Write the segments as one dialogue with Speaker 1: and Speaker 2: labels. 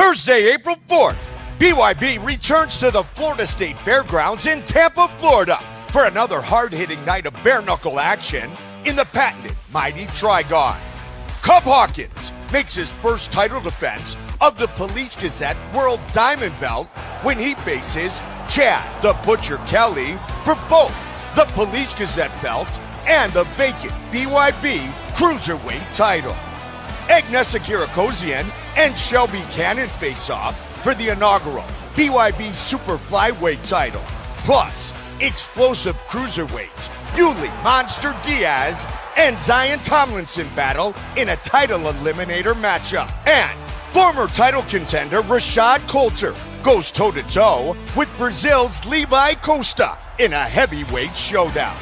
Speaker 1: Thursday, April 4th, BYB returns to the Florida State Fairgrounds in Tampa, Florida for another hard-hitting night of bare-knuckle action in the patented Mighty Trigon. Cub Hawkins makes his first title defense of the Police Gazette World Diamond Belt when he faces Chad the Butcher Kelly for both the Police Gazette belt and the vacant BYB Cruiserweight title. Agnesa Kirakozian and Shelby Cannon face off for the inaugural BYB Super Flyweight title. Plus, explosive cruiserweights Yuli Monster Diaz and Zion Tomlinson battle in a title eliminator matchup. And former title contender Rashad Coulter goes toe-to-toe with Brazil's Levi Costa in a heavyweight showdown.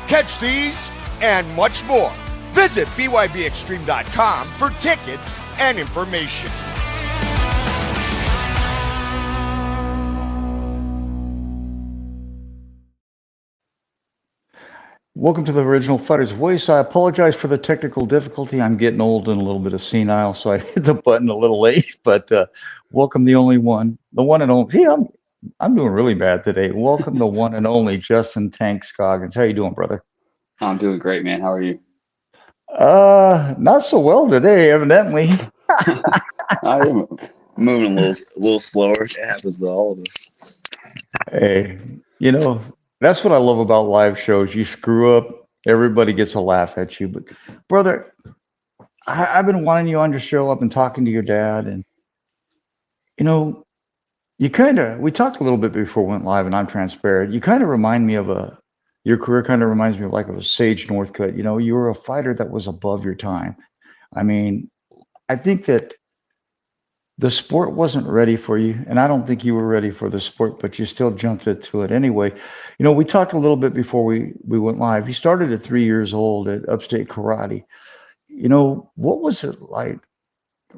Speaker 1: Catch these and much more. Visit BYBExtreme.com for tickets and information.
Speaker 2: Welcome to the Original Fighter's Voice. I apologize for the technical difficulty. I'm getting old and a little bit of senile, so I hit the button a little late. But welcome the only one, the one and only. See, I'm doing really bad today. Welcome the one and only Justin Tank Scoggins. How you doing, brother?
Speaker 3: I'm doing great, man. How are you?
Speaker 2: Not so well today, evidently.
Speaker 3: I'm moving a little slower. It happens to all of us.
Speaker 2: Hey, that's what I love about live shows. You screw up, everybody gets a laugh at you. But brother, I've been wanting you on your show. I've been talking to your dad, and we talked a little bit before we went live, and I'm transparent. You kind of remind me of your career kind of reminds me of like a Sage Northcutt. You were a fighter that was above your time. I mean, I think that the sport wasn't ready for you, and I don't think you were ready for the sport, but you still jumped into it anyway. We talked a little bit before we went live. You started at 3 years old at Upstate Karate. What was it like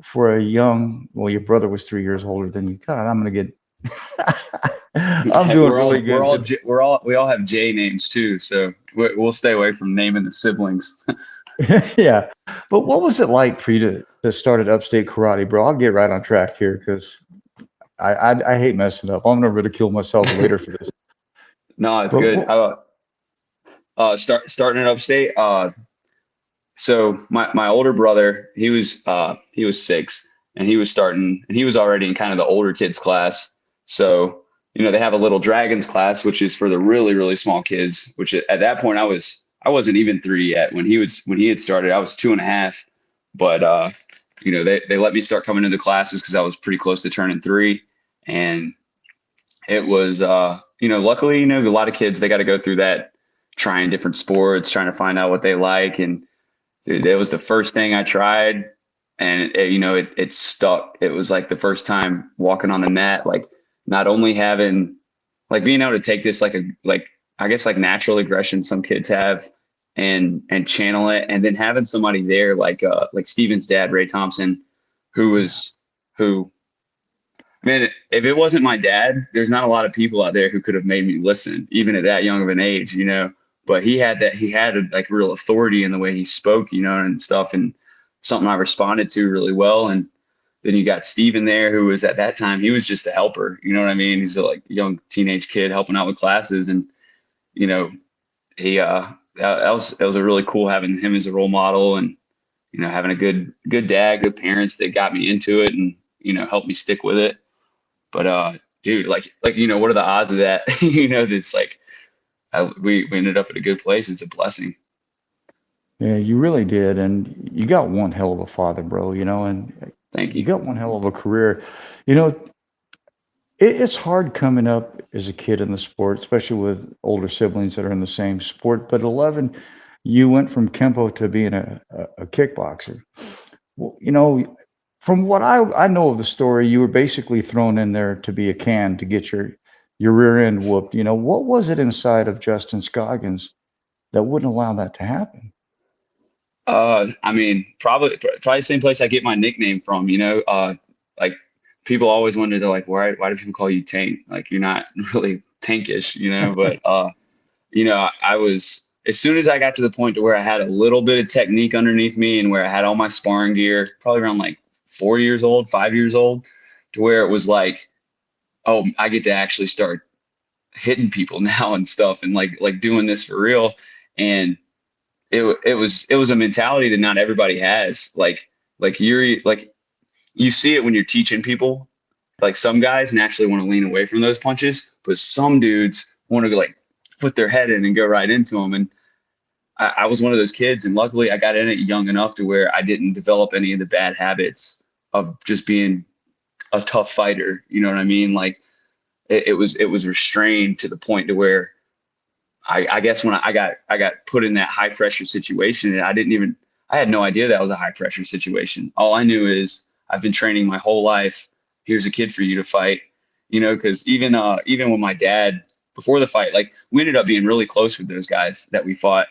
Speaker 2: for your brother was 3 years older than you? God, I'm going to get I'm doing really good.
Speaker 3: We all have J names too, so we'll stay away from naming the siblings.
Speaker 2: Yeah, but what was it like for you to start at Upstate Karate, bro? I'll get right on track here because I hate messing up. I'm gonna ridicule myself later for this.
Speaker 3: No, it's good. Starting at Upstate. So my older brother, he was 6, and he was starting, and he was already in kind of the older kids class. So they have a little Dragons class, which is for the really, really small kids. Which at that point I wasn't even 3 yet. When he had started, I was 2.5. But they let me start coming into classes because I was pretty close to turning 3, and it was luckily a lot of kids, they got to go through that, trying different sports, trying to find out what they like, and dude, that was the first thing I tried, and it stuck. It was like the first time walking on the mat, like not only having like being able to take this like I guess like natural aggression some kids have and channel it, and then having somebody there like Steven's dad, Ray Thompson, who man, if it wasn't my dad, there's not a lot of people out there who could have made me listen, even at that young of an age, but he had like real authority in the way he spoke, and stuff, and something I responded to really well. And then you got Steven there, who was at that time, he was just a helper, you know what I mean? He's a like young teenage kid helping out with classes. And, he, that was a really cool having him as a role model, and, having a good dad, good parents that got me into it and, helped me stick with it. But, dude, like, what are the odds of that? That's like, we ended up at a good place. It's a blessing.
Speaker 2: Yeah, you really did. And you got one hell of a father, bro, and
Speaker 3: thank you.
Speaker 2: You got one hell of a career. It's hard coming up as a kid in the sport, especially with older siblings that are in the same sport. But 11, you went from Kempo to being a kickboxer. Well, from what I know of the story, you were basically thrown in there to be a can to get your rear end whooped. What was it inside of Justin Scoggins that wouldn't allow that to happen?
Speaker 3: I mean, probably the same place I get my nickname from, like people always wonder, they're like, why do people call you Tank? Like, you're not really tankish, but, I was, as soon as I got to the point to where I had a little bit of technique underneath me and where I had all my sparring gear, probably around like 4 years old, 5 years old, to where it was like, oh, I get to actually start hitting people now and stuff, and like doing this for real. And it was a mentality that not everybody has. Like you see it when you're teaching people. Like some guys naturally want to lean away from those punches, but some dudes want to like put their head in and go right into them. And I was one of those kids, and luckily I got in it young enough to where I didn't develop any of the bad habits of just being a tough fighter. You know what I mean? Like it was restrained to the point to where I guess when I got put in that high pressure situation, and I had no idea that was a high pressure situation. All I knew is I've been training my whole life. Here's a kid for you to fight, because even when my dad, before the fight, like we ended up being really close with those guys that we fought,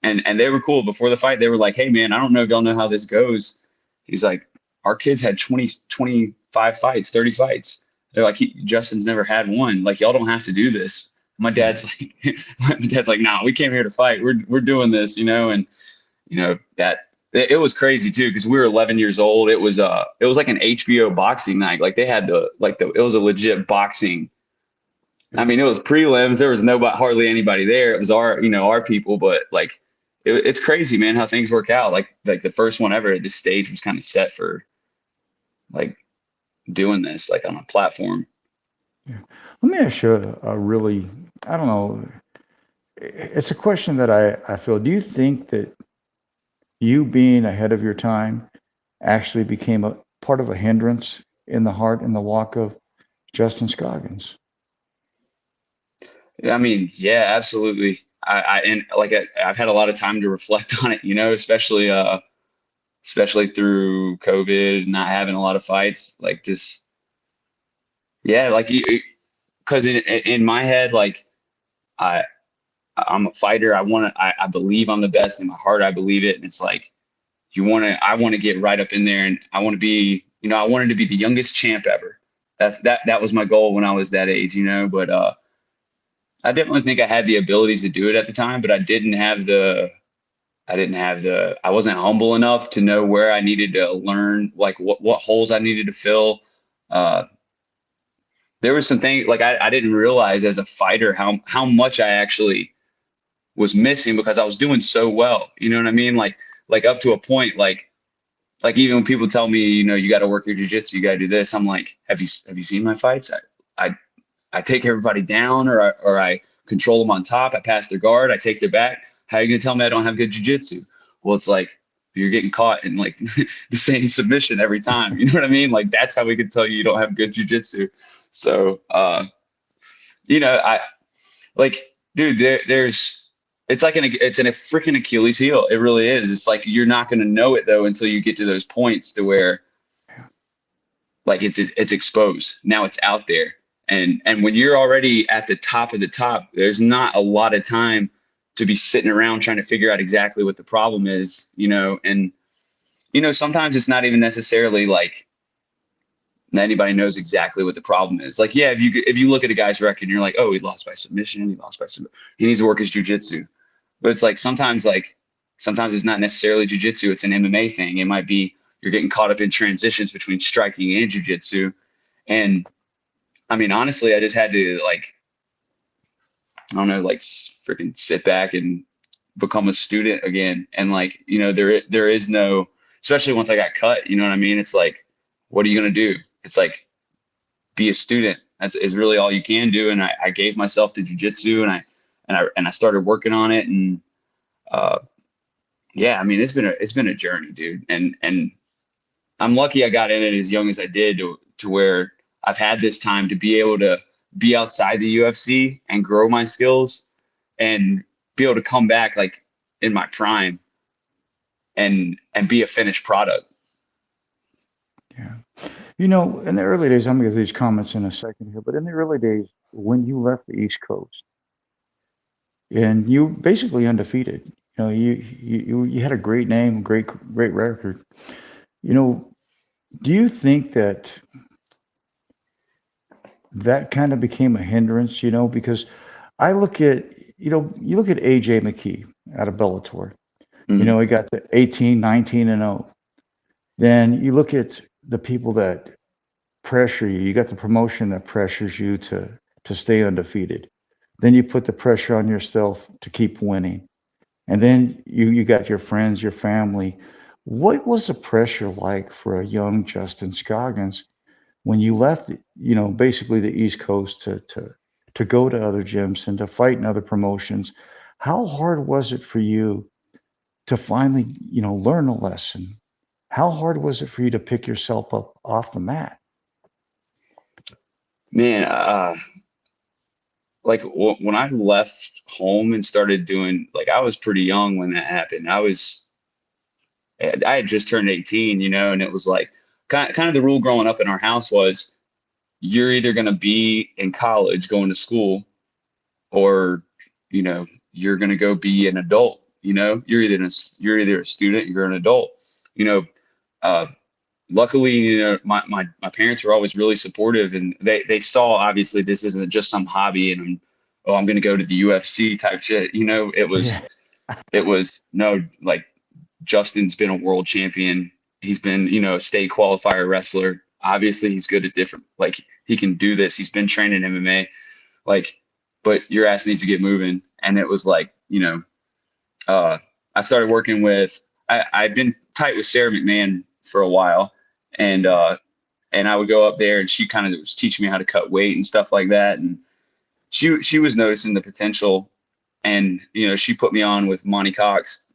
Speaker 3: and they were cool. Before the fight, they were like, hey man, I don't know if y'all know how this goes. He's like, our kids had 20, 25 fights, 30 fights. They're like, Justin's never had one. Like, y'all don't have to do this. My dad's like, nah, we came here to fight. We're doing this, and that it was crazy too, because we were 11 years old. It was like an HBO boxing night. Like they had it was a legit boxing. I mean, it was prelims. There was hardly anybody there. It was our people, but like it's crazy, man, how things work out. Like the first one ever, the stage was kind of set for like doing this like on a platform.
Speaker 2: Yeah. Let me ask you a really, I don't know, it's a question that I feel. Do you think that you being ahead of your time actually became a part of a hindrance in the heart and the walk of Justin Scoggins?
Speaker 3: I mean, yeah, absolutely. I've had a lot of time to reflect on it, especially through COVID, not having a lot of fights, like just, yeah, like, because in my head, like I, I'm a fighter. I believe I'm the best in my heart. I believe it. And it's like, I want to get right up in there, and I want to be, I wanted to be the youngest champ ever. That was my goal when I was that age, but, I definitely think I had the abilities to do it at the time, but I wasn't humble enough to know where I needed to learn, like what holes I needed to fill. Uh, there was some things like I didn't realize as a fighter how much I actually was missing because I was doing so well. You know what I mean? Like up to a point, like even when people tell me, you got to work your jiu-jitsu, you got to do this. I'm like, have you seen my fights? I take everybody down, or I control them on top. I pass their guard. I take their back. How are you gonna tell me I don't have good jiu-jitsu? Well, it's like you're getting caught in like the same submission every time. You know what I mean? Like that's how we can tell you don't have good jiu-jitsu. So, I like, dude, there's it's a freaking Achilles heel. It really is. It's like you're not gonna know it though until you get to those points to where like it's exposed. Now it's out there. And when you're already at the top of the top, there's not a lot of time to be sitting around trying to figure out exactly what the problem is, and sometimes it's not even necessarily like anybody knows exactly what the problem is. Like, yeah, if you look at a guy's record and you're like, oh, he lost by submission, he needs to work his jujitsu. But it's like sometimes it's not necessarily jujitsu, it's an MMA thing. It might be you're getting caught up in transitions between striking and jujitsu. And I mean, honestly, I just had to I don't know, like freaking sit back and become a student again. And like, there is no, especially once I got cut, you know what I mean? It's like, what are you going to do? It's like, be a student. Is really all you can do. And I gave myself to jujitsu, and I started working on it. And, yeah, I mean, it's been a journey, dude. And I'm lucky I got in it as young as I did to where I've had this time to be able to be outside the UFC and grow my skills and be able to come back like in my prime and be a finished product.
Speaker 2: Yeah. In the early days, I'm going to get these comments in a second here, but in the early days, when you left the East Coast and you basically undefeated, you had a great name, great record. Do you think that kind of became a hindrance, because I look at, you look at AJ McKee out of Bellator,
Speaker 3: Mm-hmm.
Speaker 2: He got to 18, 19 and 0. Then you look at the people that pressure you. You got the promotion that pressures you to stay undefeated. Then you put the pressure on yourself to keep winning. And then you got your friends, your family. What was the pressure like for a young Justin Scoggins when you left, basically the East Coast to go to other gyms and to fight in other promotions? How hard was it for you to finally, learn a lesson? How hard was it for you to pick yourself up off the mat?
Speaker 3: Man, like when I left home and started doing, like, I was pretty young when that happened. I had just turned 18, and it was like kind of the rule growing up in our house was you're either going to be in college going to school, or, you're going to go be an adult. You're either a student, you're an adult. You know, uh, Luckily, my parents were always really supportive, and they saw, obviously, this isn't just some hobby and I'm going to go to the UFC type shit.
Speaker 2: Yeah.
Speaker 3: It was no, like, Justin's been a world champion. He's been, a state qualifier wrestler. Obviously, he's good at different, like, he can do this. He's been training MMA, like, but your ass needs to get moving. And it was like, I started working with, I've been tight with Sarah McMahon for a while, and I would go up there, and she kind of was teaching me how to cut weight and stuff like that. And she was noticing the potential, and she put me on with Monty Cox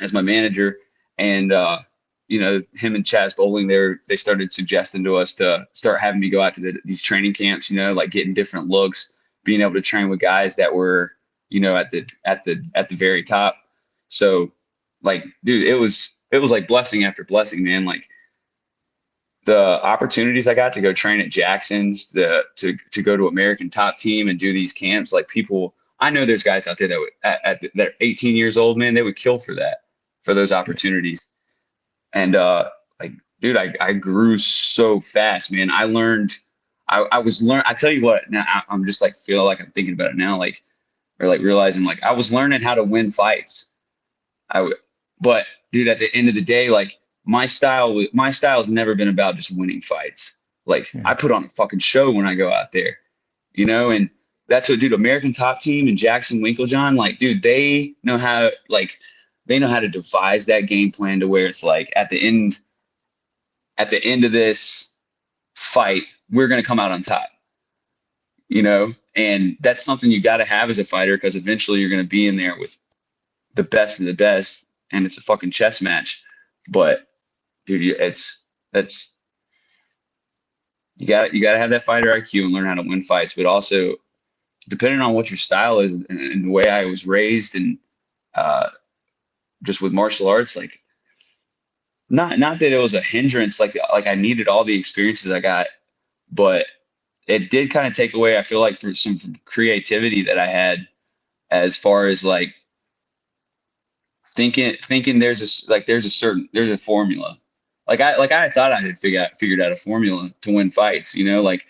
Speaker 3: as my manager, and him and Chaz Bowling, they started suggesting to us to start having me go out to these training camps, like getting different looks, being able to train with guys that were at the very top. So, like, dude, it was like blessing after blessing, man. Like, the opportunities I got to go train at Jackson's, to go to American Top Team and do these camps, like, people, I know there's guys out there that that are 18 years old, man, they would kill for those opportunities. And like, dude, I grew so fast, man. I learned, I tell you what, now I'm just like, feel like I'm thinking about it now, like, or like realizing, like, I was learning how to win fights. But dude, at the end of the day, like, my style has never been about just winning fights. Like,
Speaker 2: Yeah.
Speaker 3: I put on a fucking show when I go out there, and that's what, dude, American Top Team and Jackson Winklejohn, like, dude, they know how to devise that game plan to where it's like, at the end of this fight, we're going to come out on top, and that's something you got to have as a fighter, because eventually you're going to be in there with the best of the best, and it's a fucking chess match. But dude, you got to have that fighter IQ and learn how to win fights. But also, depending on what your style is and the way I was raised, and just with martial arts, like, not that it was a hindrance, like I needed all the experiences I got, but it did kind of take away, I feel like, for some creativity that I had, as far as, like, thinking there's a formula. Like, I thought I had figured out a formula to win fights, like,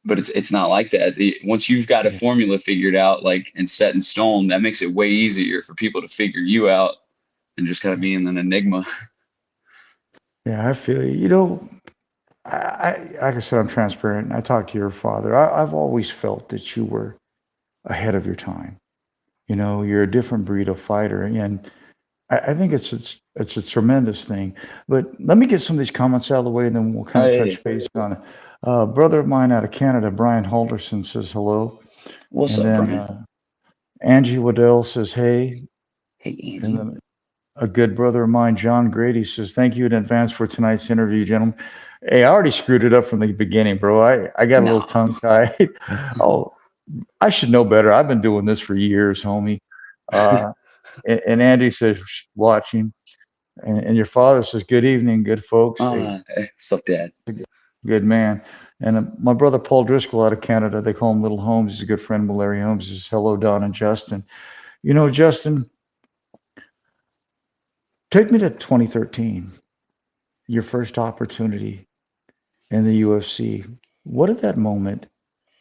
Speaker 3: but it's not like that. Once you've got a formula figured out, like, and set in stone, that makes it way easier for people to figure you out and just kind of being an enigma.
Speaker 2: Yeah, I feel you. Like I said, I'm transparent. I talked to your father. I've always felt that you were ahead of your time. You're a different breed of fighter, and I think it's a tremendous thing. But let me get some of these comments out of the way, and then we'll kind of touch base on it. Brother of mine out of Canada, Brian Halderson, says hello.
Speaker 3: What's
Speaker 2: And
Speaker 3: up,
Speaker 2: then
Speaker 3: Brian?
Speaker 2: Angie Waddell says hey.
Speaker 3: Hey, Angie.
Speaker 2: And then a good brother of mine, John Grady, says thank you in advance for tonight's interview, gentlemen. Hey, I already screwed it up from the beginning, bro. I got a little tongue tied. Oh, I should know better. I've been doing this for years, homie. And Andy says, watching. And your father says, good evening, good folks. Hey,
Speaker 3: What's up, Dad?
Speaker 2: good man. And my brother Paul Driscoll out of Canada, they call him Little Holmes. He's a good friend of Larry Holmes. He says, hello, Don and Justin. Justin, take me to 2013, your first opportunity in the UFC. What did that moment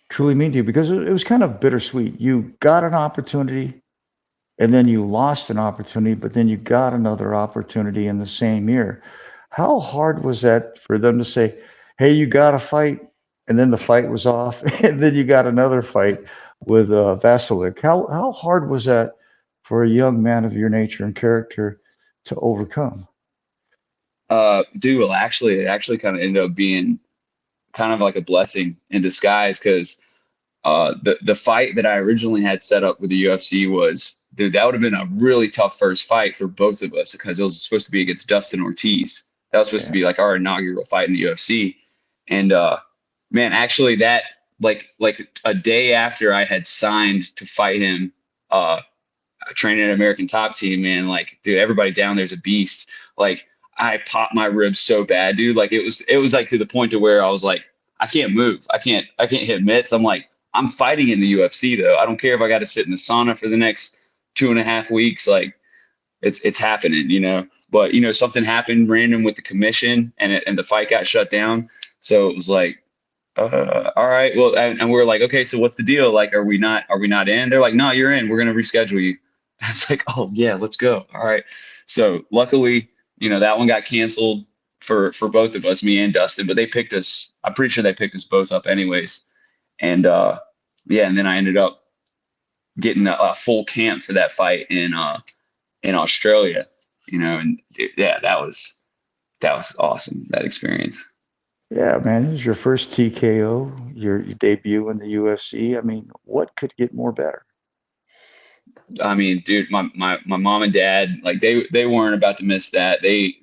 Speaker 2: truly mean to you? Because it was kind of bittersweet. You got an opportunity, and then you lost an opportunity, but then you got another opportunity in the same year. How hard was that for them to say, hey, you got a fight, and then the fight was off, and then you got another fight with Vasilik. How hard was that for a young man of your nature and character to overcome?
Speaker 3: Dude, well, actually, it actually kind of ended up being kind of like a blessing in disguise because the fight that I originally had set up with the UFC was, dude, that would have been a really tough first fight for both of us because it was supposed to be against Dustin Ortiz. That was supposed to
Speaker 2: Yeah,
Speaker 3: be like our inaugural fight in the UFC. And man, actually that like a day after I had signed to fight him, training at American Top Team, man, like, dude, everybody down there's a beast. Like, I popped my ribs so bad, dude. Like, it was like to the point to where I was like, I can't move. I can't hit mitts. I'm like, I'm fighting in the UFC though. I don't care if I got to sit in the sauna for the next 2.5 weeks. Like, it's happening, you know. But you know, something happened random with the commission, and the fight got shut down. So it was like, all right, well, and we're like, okay, so what's the deal? Like, are we not in? They're like, no, you're in. We're gonna reschedule you. I was like, oh yeah, let's go. All right. So luckily, you know, that one got canceled for both of us, me and Dustin. But they picked us. I'm pretty sure they picked us both up anyways. And yeah, and then I ended up getting a full camp for that fight in Australia. You know, and yeah, that was awesome, that experience.
Speaker 2: yeah, man. This is your first TKO, your debut in the UFC. I mean, what could get more better?
Speaker 3: I mean, dude, my mom and dad, like they weren't about to miss that. They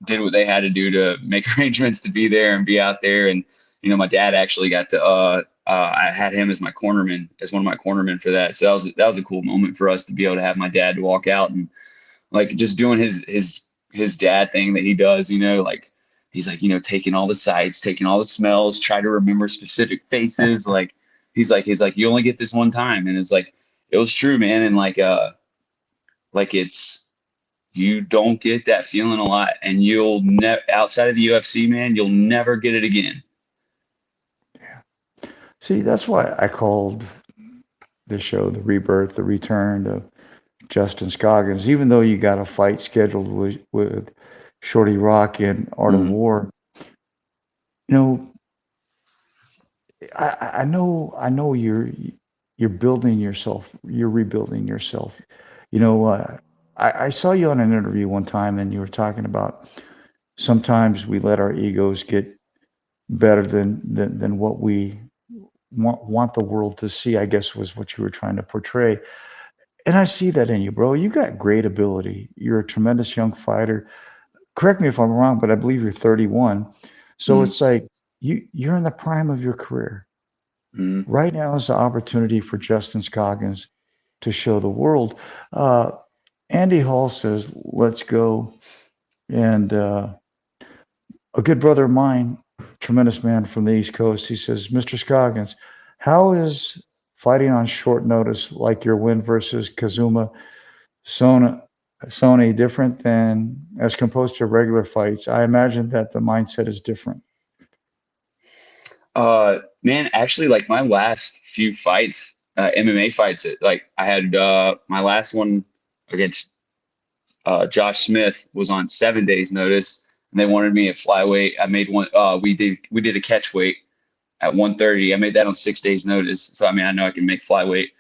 Speaker 3: did what they had to do to make arrangements to be there and be out there. And you know, my dad actually got to I had him as my cornerman, as one of my cornermen for that. So that was a cool moment for us to be able to have my dad to walk out and like just doing his dad thing that he does, you know, like he's like, you know, taking all the sights, taking all the smells, try to remember specific faces. Like he's like, you only get this one time. And it's like, it was true, man. And like it's, you don't get that feeling a lot, and you'll never, outside of the UFC, man, you'll never get it again.
Speaker 2: See, that's why I called the show the rebirth, the return of Justin Scoggins. Even though you got a fight scheduled with Shorty Rock in Art of
Speaker 3: Mhm.
Speaker 2: War, you know, I know you're building yourself, you're rebuilding yourself. You know, I saw you on an interview one time, and you were talking about sometimes we let our egos get better than what we want the world to see. I guess was what you were trying to portray, and I see that in you, bro. You got great ability. You're a tremendous young fighter. Correct me if I'm wrong, but I believe you're 31. So
Speaker 3: Mhm.
Speaker 2: it's like you're in the prime of your career.
Speaker 3: Mhm.
Speaker 2: Right now is the opportunity for Justin Scoggins to show the world. Uh, Andy Hall says, "Let's go." And a good brother of mine, tremendous man from the East Coast, he says, "Mr. Scoggins, how is fighting on short notice, like your win versus Kazuma Sona, Sony, different than as composed to regular fights? I imagine that the mindset is different."
Speaker 3: Man, actually, like my last few fights, MMA fights, like I had my last one against Josh Smith was on 7 days notice, and they wanted me at flyweight. I made one. We did a catch weight at 130. I made that on 6 days notice. So I mean, I know I can make flyweight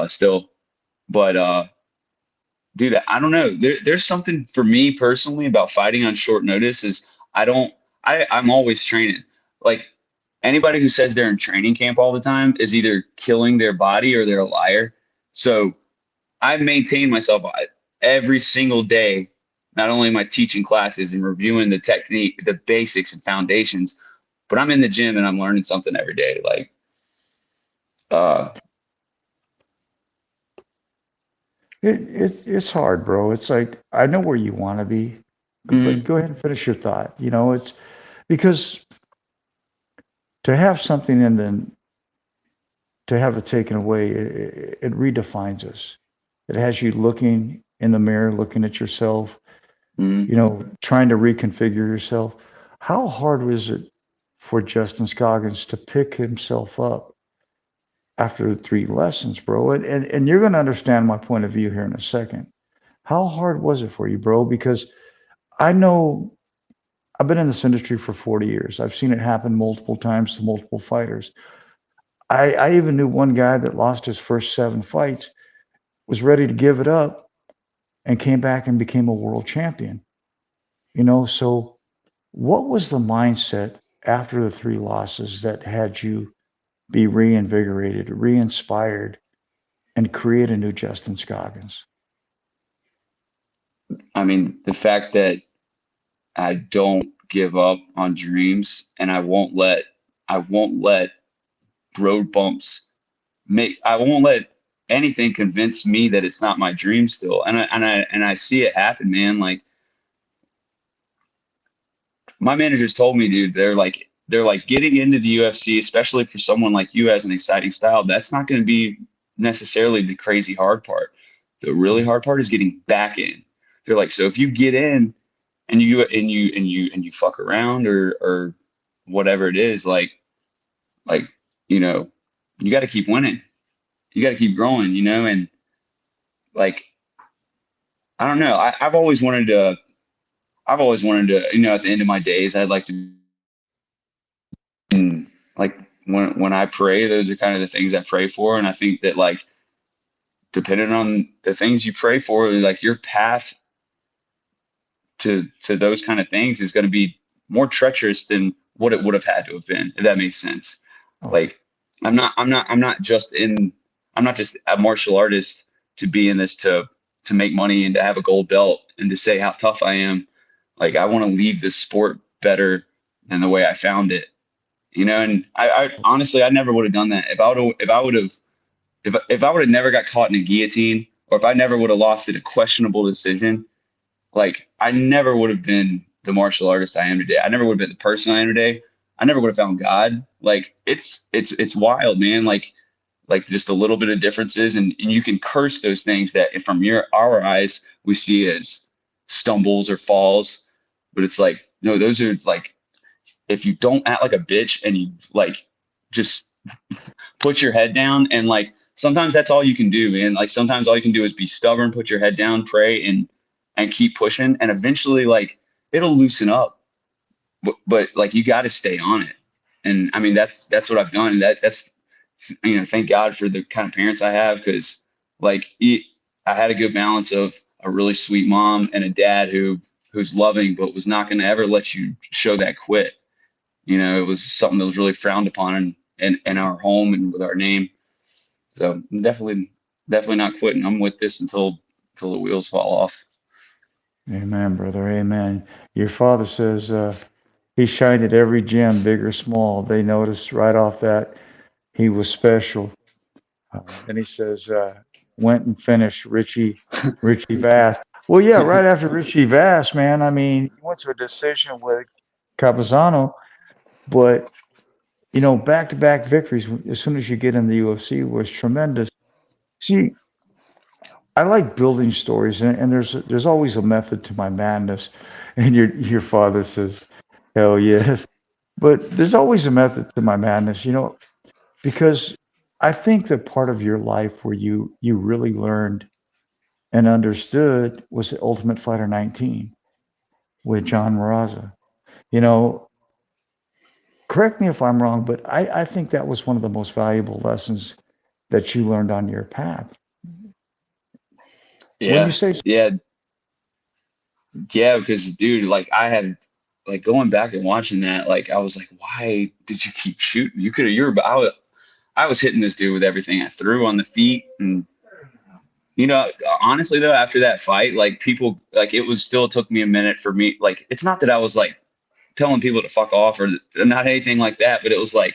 Speaker 3: still, but dude, I don't know. There's something for me personally about fighting on short notice. Is I don't. I'm always training. Like anybody who says they're in training camp all the time is either killing their body or they're a liar. So I maintain myself every single day. Not only am I teaching classes and reviewing the technique, the basics and foundations, but I'm in the gym and I'm learning something every day. Like, uh,
Speaker 2: It's hard, bro. It's like I know where you want to be, but
Speaker 3: mhm,
Speaker 2: go ahead and finish your thought. You know, it's because to have something and then to have it taken away, it redefines us. It has you looking in the mirror, looking at yourself,
Speaker 3: mhm.
Speaker 2: you know, trying to reconfigure yourself. How hard was it for Justin Scoggins to pick himself up after 3 lessons, bro? And you're going to understand my point of view here in a second. How hard was it for you, bro? Because I know I've been in this industry for 40 years. I've seen it happen multiple times to multiple fighters. I even knew one guy that lost his first 7 fights, was ready to give it up, and came back and became a world champion. So what was the mindset after the 3 losses that had you be reinvigorated, re-inspired, and create a new Justin Scoggins?
Speaker 3: I mean, the fact that I don't give up on dreams, and I won't let road bumps I won't let anything convince me that it's not my dream still. And I see it happen, man. Like, my managers told me, dude, they're like getting into the UFC, especially for someone like you as an exciting style. That's not going to be necessarily the crazy hard part. The really hard part is getting back in. They're like, so if you get in and you fuck around or whatever it is, like you know, you got to keep winning. You got to keep growing, and like, I don't know. I've always wanted to, at the end of my days, I'd like to, and like when I pray, those are kind of the things I pray for. And I think that, like, depending on the things you pray for, like, your path to those kind of things is going to be more treacherous than what it would have had to have been, if that makes sense.
Speaker 2: Oh,
Speaker 3: Like, I'm not just a martial artist to be in this to make money and to have a gold belt and to say how tough I am. Like, I want to leave this sport better than the way I found it. And I honestly, I never would have done that if I would have never got caught in a guillotine, or if I never would have lost in a questionable decision. Like, I never would have been the martial artist I am today. I never would have been the person I am today. I never would have found God. Like, it's wild, man. Like just a little bit of differences, and you can curse those things that from our eyes we see as stumbles or falls. But it's like, no, those are like, if you don't act like a bitch and you, like, just put your head down, and, like, sometimes that's all you can do, man. Like, sometimes all you can do is be stubborn, put your head down, pray, and keep pushing, and eventually, like, it'll loosen up. But like, you got to stay on it. And I mean, that's what I've done. That's thank God for the kind of parents I have, because, like, I had a good balance of a really sweet mom and a dad who's loving, but was not going to ever let you show that quit. It was something that was really frowned upon in our home and with our name. So definitely not quitting. I'm with this until the wheels fall off.
Speaker 2: amen, brother. Amen. Your father says he shined at every gym, big or small. They noticed right off that he was special. Then he says, went and finished Richie Vass. Well, yeah, right after Richie Vass, man. I mean, he went to a decision with Capizano, but back-to-back victories as soon as you get in the UFC was tremendous. See, I like building stories, and there's always a method to my madness. And your father says, "Hell yes," but there's always a method to my madness, because I think that part of your life where you really learned and understood was the Ultimate Fighter 19 with John Maraza. You know, correct me if I'm wrong, but I think that was one of the most valuable lessons that you learned on your path. When you
Speaker 3: Yeah,
Speaker 2: say,
Speaker 3: yeah, yeah. Because, dude, like, I had, like, going back and watching that, like, I was like, why did you keep shooting? You could have. I was hitting this dude with everything I threw on the feet. And, honestly, though, after that fight, like, people, like, it was still took me a minute for me. Like, it's not that I was, like, telling people to fuck off or not anything like that, but it was like,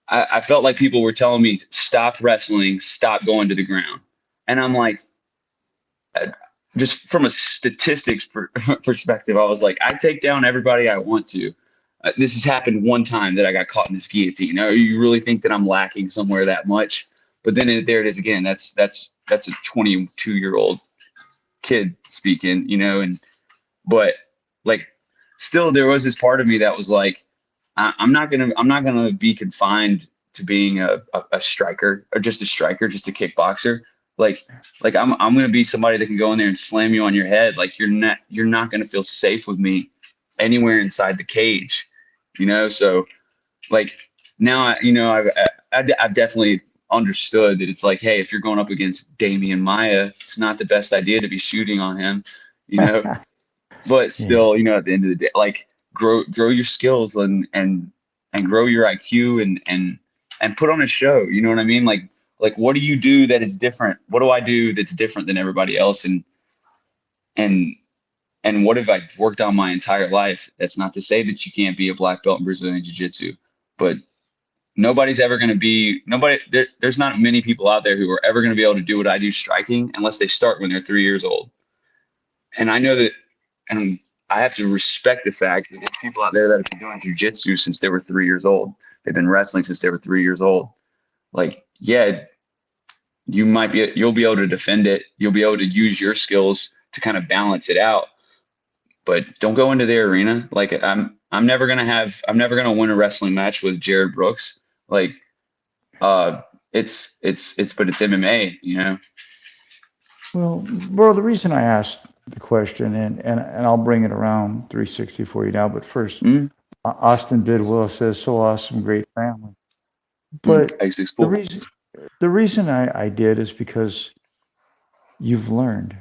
Speaker 3: I felt like people were telling me, stop wrestling, stop going to the ground. And I'm like, just from a statistics perspective, I was like, I take down everybody I want to. This has happened one time that I got caught in this guillotine. Now, you really think that I'm lacking somewhere that much? But then there it is again. That's a 22-year-old kid speaking, but, like, still there was this part of me that was like, I'm not gonna be confined to being a striker, or just a striker, just a kickboxer. Like I'm gonna be somebody that can go in there and slam you on your head. Like, you're not gonna feel safe with me anywhere inside the cage, So like now, I've definitely understood that it's like, hey, if you're going up against Damian Maya, it's not the best idea to be shooting on him, you know. But
Speaker 2: Yeah.
Speaker 3: still, at the end of the day, like grow your skills and grow your IQ and put on a show. You know what I mean? Like what do you do that is different? What do I do that's different than everybody else? And and what have I worked on my entire life? That's not to say that you can't be a black belt in Brazilian Jiu-Jitsu, but nobody's ever going to be there's not many people out there who are ever going to be able to do what I do striking unless they start when they're 3 years old. And I know that, and I have to respect the fact that there's people out there that have been doing jujitsu since they were 3 years old. They've been wrestling since they were 3 years old. Like, yeah, you'll be able to defend it. You'll be able to use your skills to kind of balance it out. But don't go into the arena. Like I'm never gonna win a wrestling match with Jared Brooks. Like, but it's MMA.
Speaker 2: Well, bro, the reason I asked the question, and I'll bring it around 360 for you now, but first,
Speaker 3: Mm-hmm.
Speaker 2: Austin Bidwell says, so awesome, great family.
Speaker 3: Mm-hmm.
Speaker 2: But
Speaker 3: X6
Speaker 2: the
Speaker 3: pool.
Speaker 2: reason I did is because you've learned,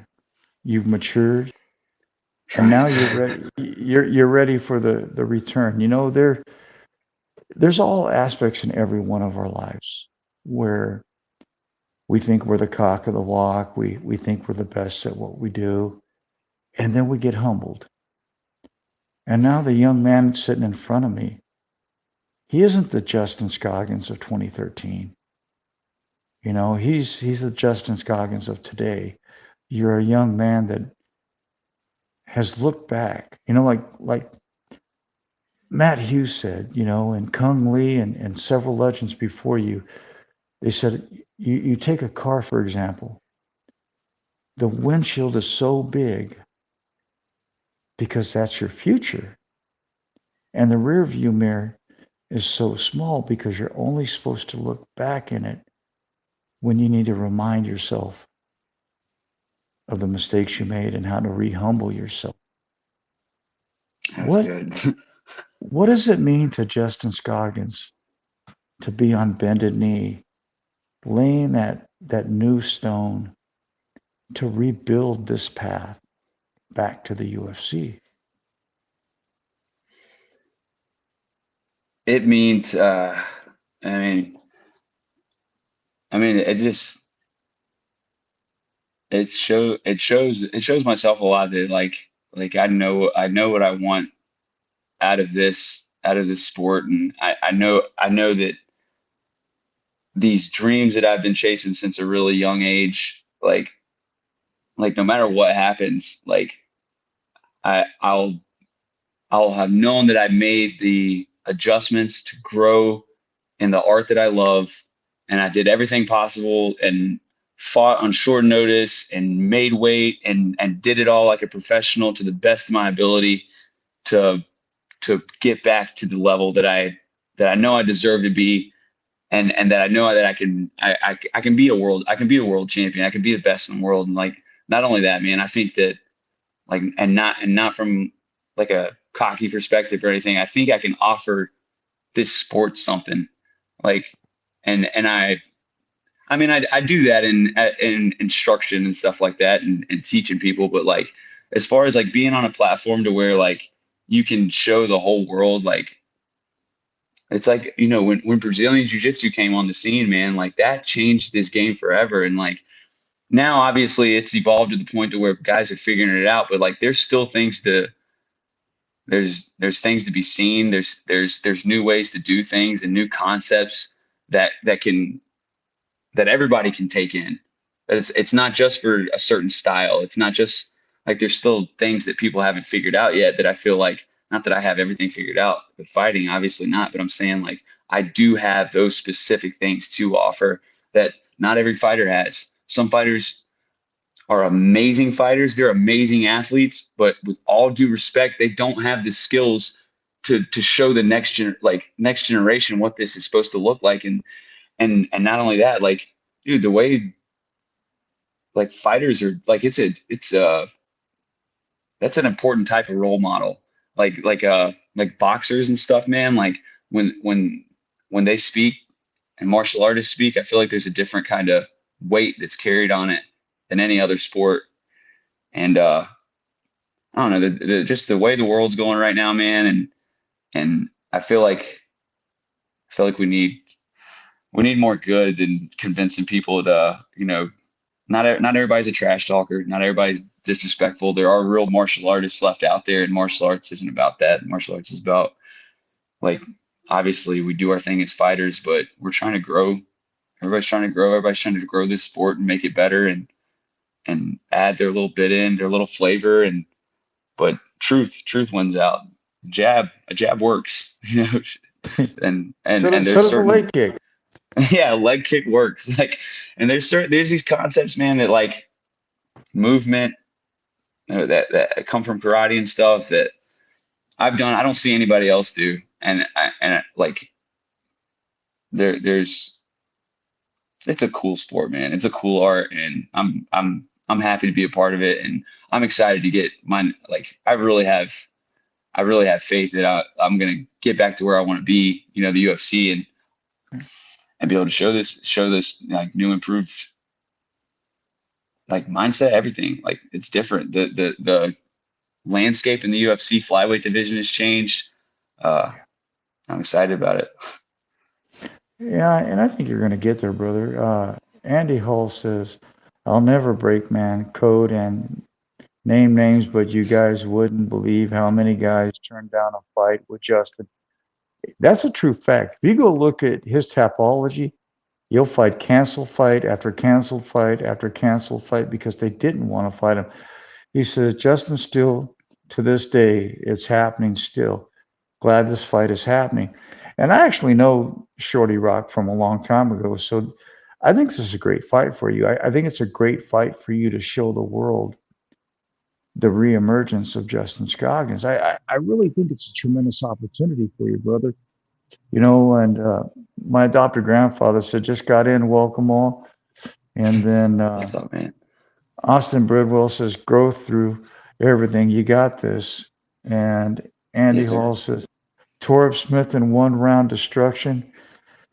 Speaker 2: you've matured, and now you're ready. You're ready for the return. There's all aspects in every one of our lives where we think we're the cock of the walk. We think we're the best at what we do, and then we get humbled. And now the young man sitting in front of me, he isn't the Justin Scoggins of 2013. He's the Justin Scoggins of today. You're a young man that has looked back, like Matt Hughes said, and Kung Lee and several legends before you. They said, you take a car, for example, the windshield is so big because that's your future. And the rear view mirror is so small because you're only supposed to look back in it when you need to remind yourself of the mistakes you made and how to re-humble yourself.
Speaker 3: That's
Speaker 2: What
Speaker 3: good.
Speaker 2: what does it mean to Justin Scoggins to be on bended knee, laying that new stone to rebuild this path back to the UFC?
Speaker 3: It means, I mean, it shows myself a lot that like I know what I want out of this sport, and I know that these dreams that I've been chasing since a really young age, like no matter what happens, like I I'll have known that I made the adjustments to grow in the art that I love, and I did everything possible and fought on short notice and made weight and did it all like a professional to the best of my ability to get back to the level that I know I deserve to be, and that I know that I can be a world champion. I can be the best in the world. And like, not only that, man, I think that, like, and not from like a cocky perspective or anything. I think I can offer this sport something, like, and I do that in instruction and stuff like that, and teaching people. But like, as far as like being on a platform to where like you can show the whole world, like, it's like, when Brazilian Jiu-Jitsu came on the scene, man, like that changed this game forever. And like, now obviously it's evolved to the point to where guys are figuring it out, but like there's things to be seen. There's new ways to do things and new concepts that everybody can take in. It's not just for a certain style. It's not just like, there's still things that people haven't figured out yet that I feel like, not that I have everything figured out with fighting, obviously not, but I'm saying like I do have those specific things to offer that not every fighter has. Some fighters are amazing fighters. They're amazing athletes, but with all due respect, they don't have the skills to show the next generation what this is supposed to look like. And not only that, like, dude, the way like fighters are, like, it's a that's an important type of role model. like boxers and stuff, man. Like when they speak and martial artists speak, I feel like there's a different kind of weight that's carried on it than any other sport. And I don't know, just the way the world's going right now, man, and I feel like we need more good than convincing people to, not everybody's a trash talker, not everybody's disrespectful. There are real martial artists left out there, and martial arts isn't about that. Martial arts is about, like, obviously we do our thing as fighters, but we're trying to grow. Everybody's trying to grow. Everybody's trying to grow this sport and make it better and add their little bit in, their little flavor. But truth wins out. A jab works, and
Speaker 2: So
Speaker 3: there's
Speaker 2: does a
Speaker 3: certain,
Speaker 2: leg kick.
Speaker 3: yeah, leg kick works. Like, and there's these concepts, man, that, like, movement, that come from karate and stuff that I've done. I don't see anybody else do, like, there's it's a cool sport, man. It's a cool art, and I'm happy to be a part of it, and I'm excited to get mine. Like, I really have faith that I'm gonna get back to where I want to be, the UFC, and be able to show this like new improved, like, mindset, everything. Like, it's different. The landscape in the UFC flyweight division has changed. Uh, I'm excited about it.
Speaker 2: Yeah, and I think you're going to get there, brother. Andy Hall says, I'll never break man code and name names, but you guys wouldn't believe how many guys turned down a fight with Justin. That's a true fact. If you go look at his topology, you'll fight cancel fight after cancel fight after cancel fight because they didn't want to fight him. He says, Justin, still to this day, it's happening still. Glad this fight is happening. And I actually know Shorty Rock from a long time ago. So I think this is a great fight for you. I think it's a great fight for you to show the world the reemergence of Justin Scoggins. I really think it's a tremendous opportunity for you, brother. And my adopted grandfather said, just got in, welcome all. And then
Speaker 3: What's up, man?
Speaker 2: Austin Bridwell says, grow through everything. You got this. And Andy
Speaker 3: Yes, sir.
Speaker 2: Hall says, Torb Smith in one round destruction.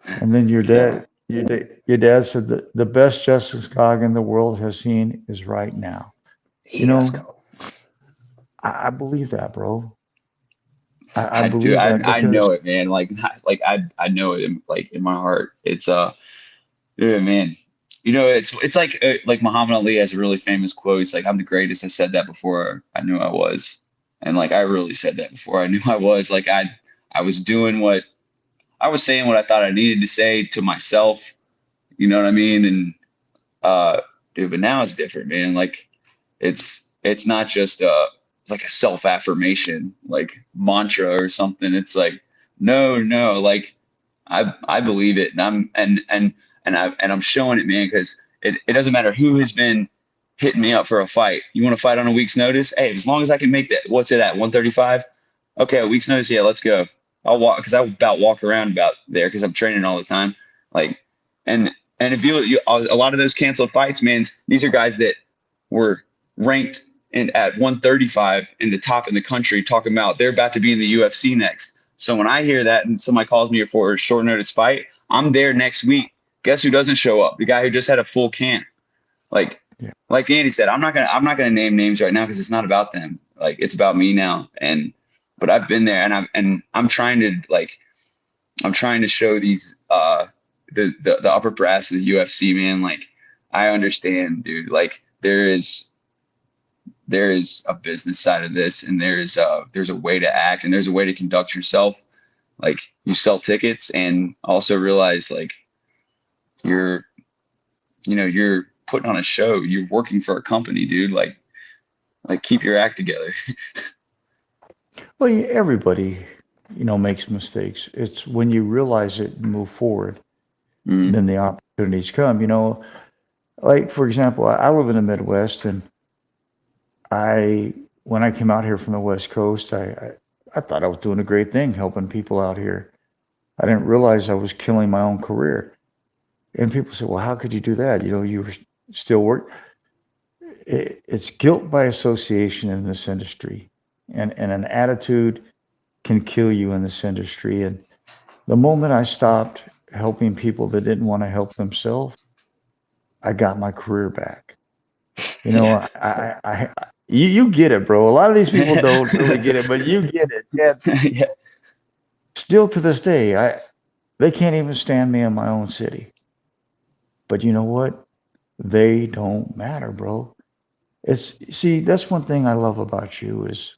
Speaker 2: And then your
Speaker 3: Yeah.
Speaker 2: dad, your dad said that the best Justice Goggin the world has seen is right now. You
Speaker 3: Hey, let's
Speaker 2: know,
Speaker 3: go.
Speaker 2: I believe that, bro. I
Speaker 3: I do.
Speaker 2: believe that
Speaker 3: I
Speaker 2: because
Speaker 3: know it, man. Like, I know it in my heart. It's yeah, man. It's like Muhammad Ali has a really famous quote. It's like, I'm the greatest. I said that before I knew I was. And, like, I really said that before I knew I was. Like, I was doing what I was saying, what I thought I needed to say to myself. You know what I mean? And uh dude, but now it's different, man. Like, it's not just like a self-affirmation, like, mantra or something. It's like, no, like, I believe it, and I'm showing it, man, because it doesn't matter who has been hitting me up for a fight. You want to fight on a week's notice? Hey, as long as I can make that, what's it at, 135? Okay, a week's notice, yeah, let's go. I'll walk, because I about walk around about there because I'm training all the time. Like, and if you a lot of those canceled fights, man, these are guys that were ranked at 135 in the top in the country, talking about they're about to be in the UFC next. So when I hear that and somebody calls me for a short notice fight, I'm there next week. Guess who doesn't show up? The guy who just had a full camp. Like
Speaker 2: yeah,
Speaker 3: like Andy said, I'm not gonna name names right now because it's not about them. Like, it's about me now. But I've been there, and I'm trying to, like, I'm trying to show these the upper brass of the UFC, man. Like, I understand, dude. Like, there is a business side of this, and there's a way to act, and there's a way to conduct yourself. Like, you sell tickets, and also realize, like, you're you're putting on a show. You're working for a company, dude. Like, keep your act together.
Speaker 2: well, everybody, makes mistakes. It's when you realize it and move forward,
Speaker 3: Mm,
Speaker 2: then the opportunities come. Like for example, I live in the Midwest, and I when I came out here from the West Coast, I thought I was doing a great thing helping people out here. I didn't realize I was killing my own career. And people say, "Well, how could you do that? You were still work." It's guilt by association in this industry. and an attitude can kill you in this industry. And the moment I stopped helping people that didn't want to help themselves, I got my career back. You know,
Speaker 3: Yeah.
Speaker 2: you get it, bro. A lot of these people don't really
Speaker 3: That's
Speaker 2: get it, but you get it. And
Speaker 3: yeah.
Speaker 2: still to this day, they can't even stand me in my own city. But you know what? They don't matter, bro. See, that's one thing I love about you is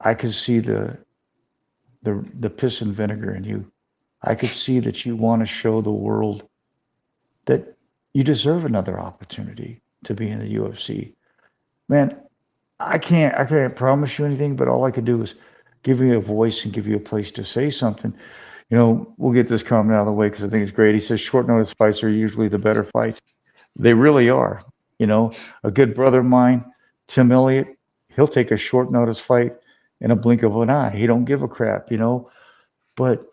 Speaker 2: I could see the piss and vinegar in you. I could see that you want to show the world that you deserve another opportunity to be in the UFC. Man, I can't promise you anything, but all I could do is give you a voice and give you a place to say something. We'll get this comment out of the way because I think it's great. He says short notice fights are usually the better fights. They really are. A good brother of mine, Tim Elliott, he'll take a short notice fight in a blink of an eye. He don't give a crap. But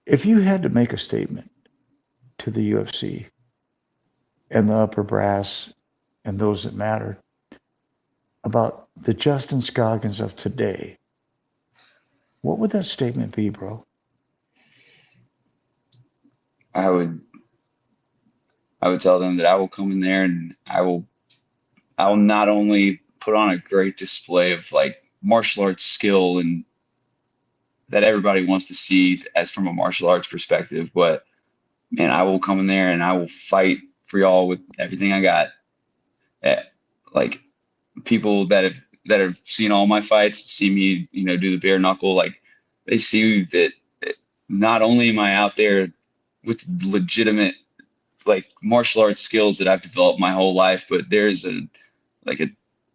Speaker 2: if you had to make a statement to the UFC and the upper brass and those that matter about the Justin Scoggins of today, what would that statement be, bro?
Speaker 3: I would I would tell them that I will come in there and I will not only put on a great display of like martial arts skill and that everybody wants to see as from a martial arts perspective, but man, I will come in there and I will fight for y'all with everything I got. Eh, Like people that have seen all my fights, see me, do the bare knuckle, like they see that not only am I out there with legitimate like martial arts skills that I've developed my whole life, but there's a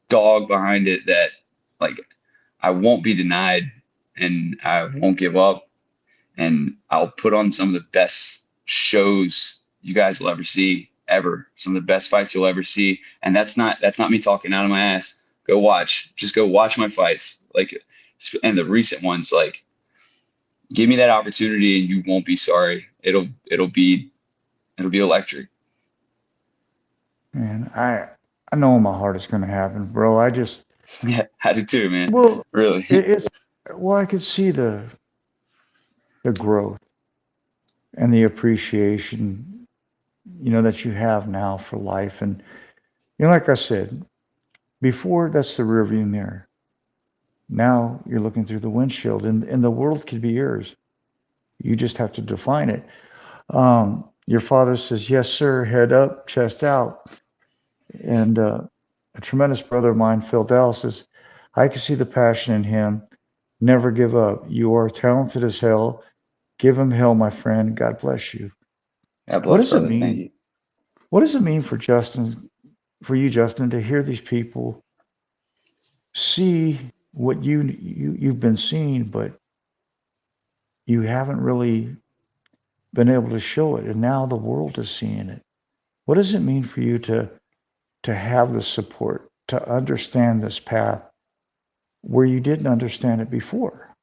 Speaker 3: dog behind it that like I won't be denied and I won't give up and I'll put on some of the best shows you guys will ever see ever. Some of the best fights you'll ever see. And that's not me talking out of my ass. Go watch. Just go watch my fights. Like and the recent ones, like give me that opportunity and you won't be sorry. It'll be electric.
Speaker 2: Man, I know in my heart it's gonna happen, bro. I just
Speaker 3: Yeah, I do too, man.
Speaker 2: well,
Speaker 3: Really.
Speaker 2: it's well, I could see the growth and the appreciation, that you have now for life. And like I said before, that's the rearview mirror. Now you're looking through the windshield, and the world could be yours. You just have to define it. Your father says, "Yes, sir. Head up, chest out." And a tremendous brother of mine, Phil Dallas, says, "I can see the passion in him. Never give up. You are talented as hell. Give him hell, my friend. God bless you."
Speaker 3: God
Speaker 2: What
Speaker 3: bless,
Speaker 2: does it
Speaker 3: brother. Thank
Speaker 2: mean?
Speaker 3: you.
Speaker 2: What does it mean for you, Justin, to hear these people see what you've been seeing, but you haven't really been able to show it, and now the world is seeing it? What does it mean for you to have the support, to understand this path where you didn't understand it before?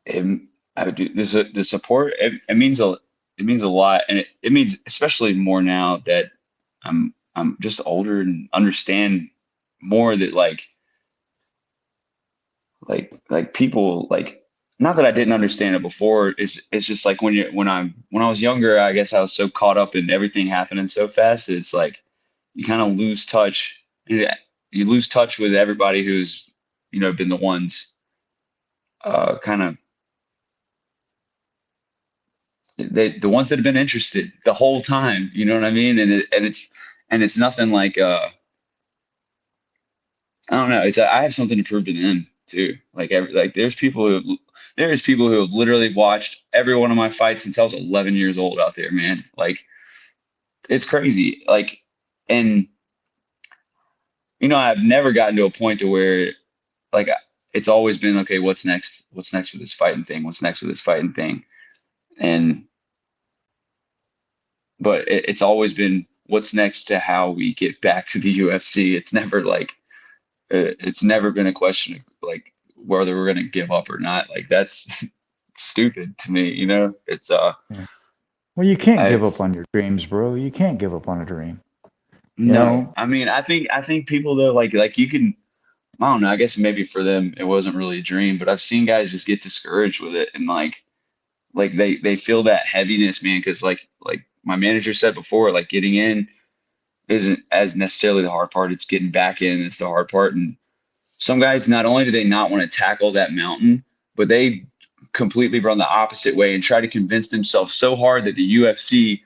Speaker 3: it, I would do this. The support it means a lot, and it means especially more now that I'm just older and understand more that like people like not that I didn't understand it before. It's just like when I was younger, I guess I was so caught up in everything happening so fast. It's like you kind of lose touch. You lose touch with everybody who's been the ones kind of the ones that have been interested the whole time, you know what I mean? And it's nothing like I don't know. I have something to prove to them too. Like there's people who have literally watched every one of my fights since I was 11 years old out there, man. Like it's crazy. Like and I've never gotten to a point to where like it's always been okay. What's next? What's next with this fighting thing? What's next with this fighting thing? And but it's always been what's next to how we get back to the UFC. It's never been a question of like whether we're gonna give up or not. Like that's stupid to me.
Speaker 2: Yeah. Well, you can't give up
Speaker 3: It's
Speaker 2: on your dreams, bro. You can't give up on a dream. You
Speaker 3: No,
Speaker 2: know,
Speaker 3: I mean, I think people though, like you can, I don't know, I guess maybe for them it wasn't really a dream, but I've seen guys just get discouraged with it and like they feel that heaviness, man, because like my manager said before, like getting in isn't as necessarily the hard part, it's getting back in that's the hard part. And some guys, not only do they not want to tackle that mountain, but they completely run the opposite way and try to convince themselves so hard that the UFC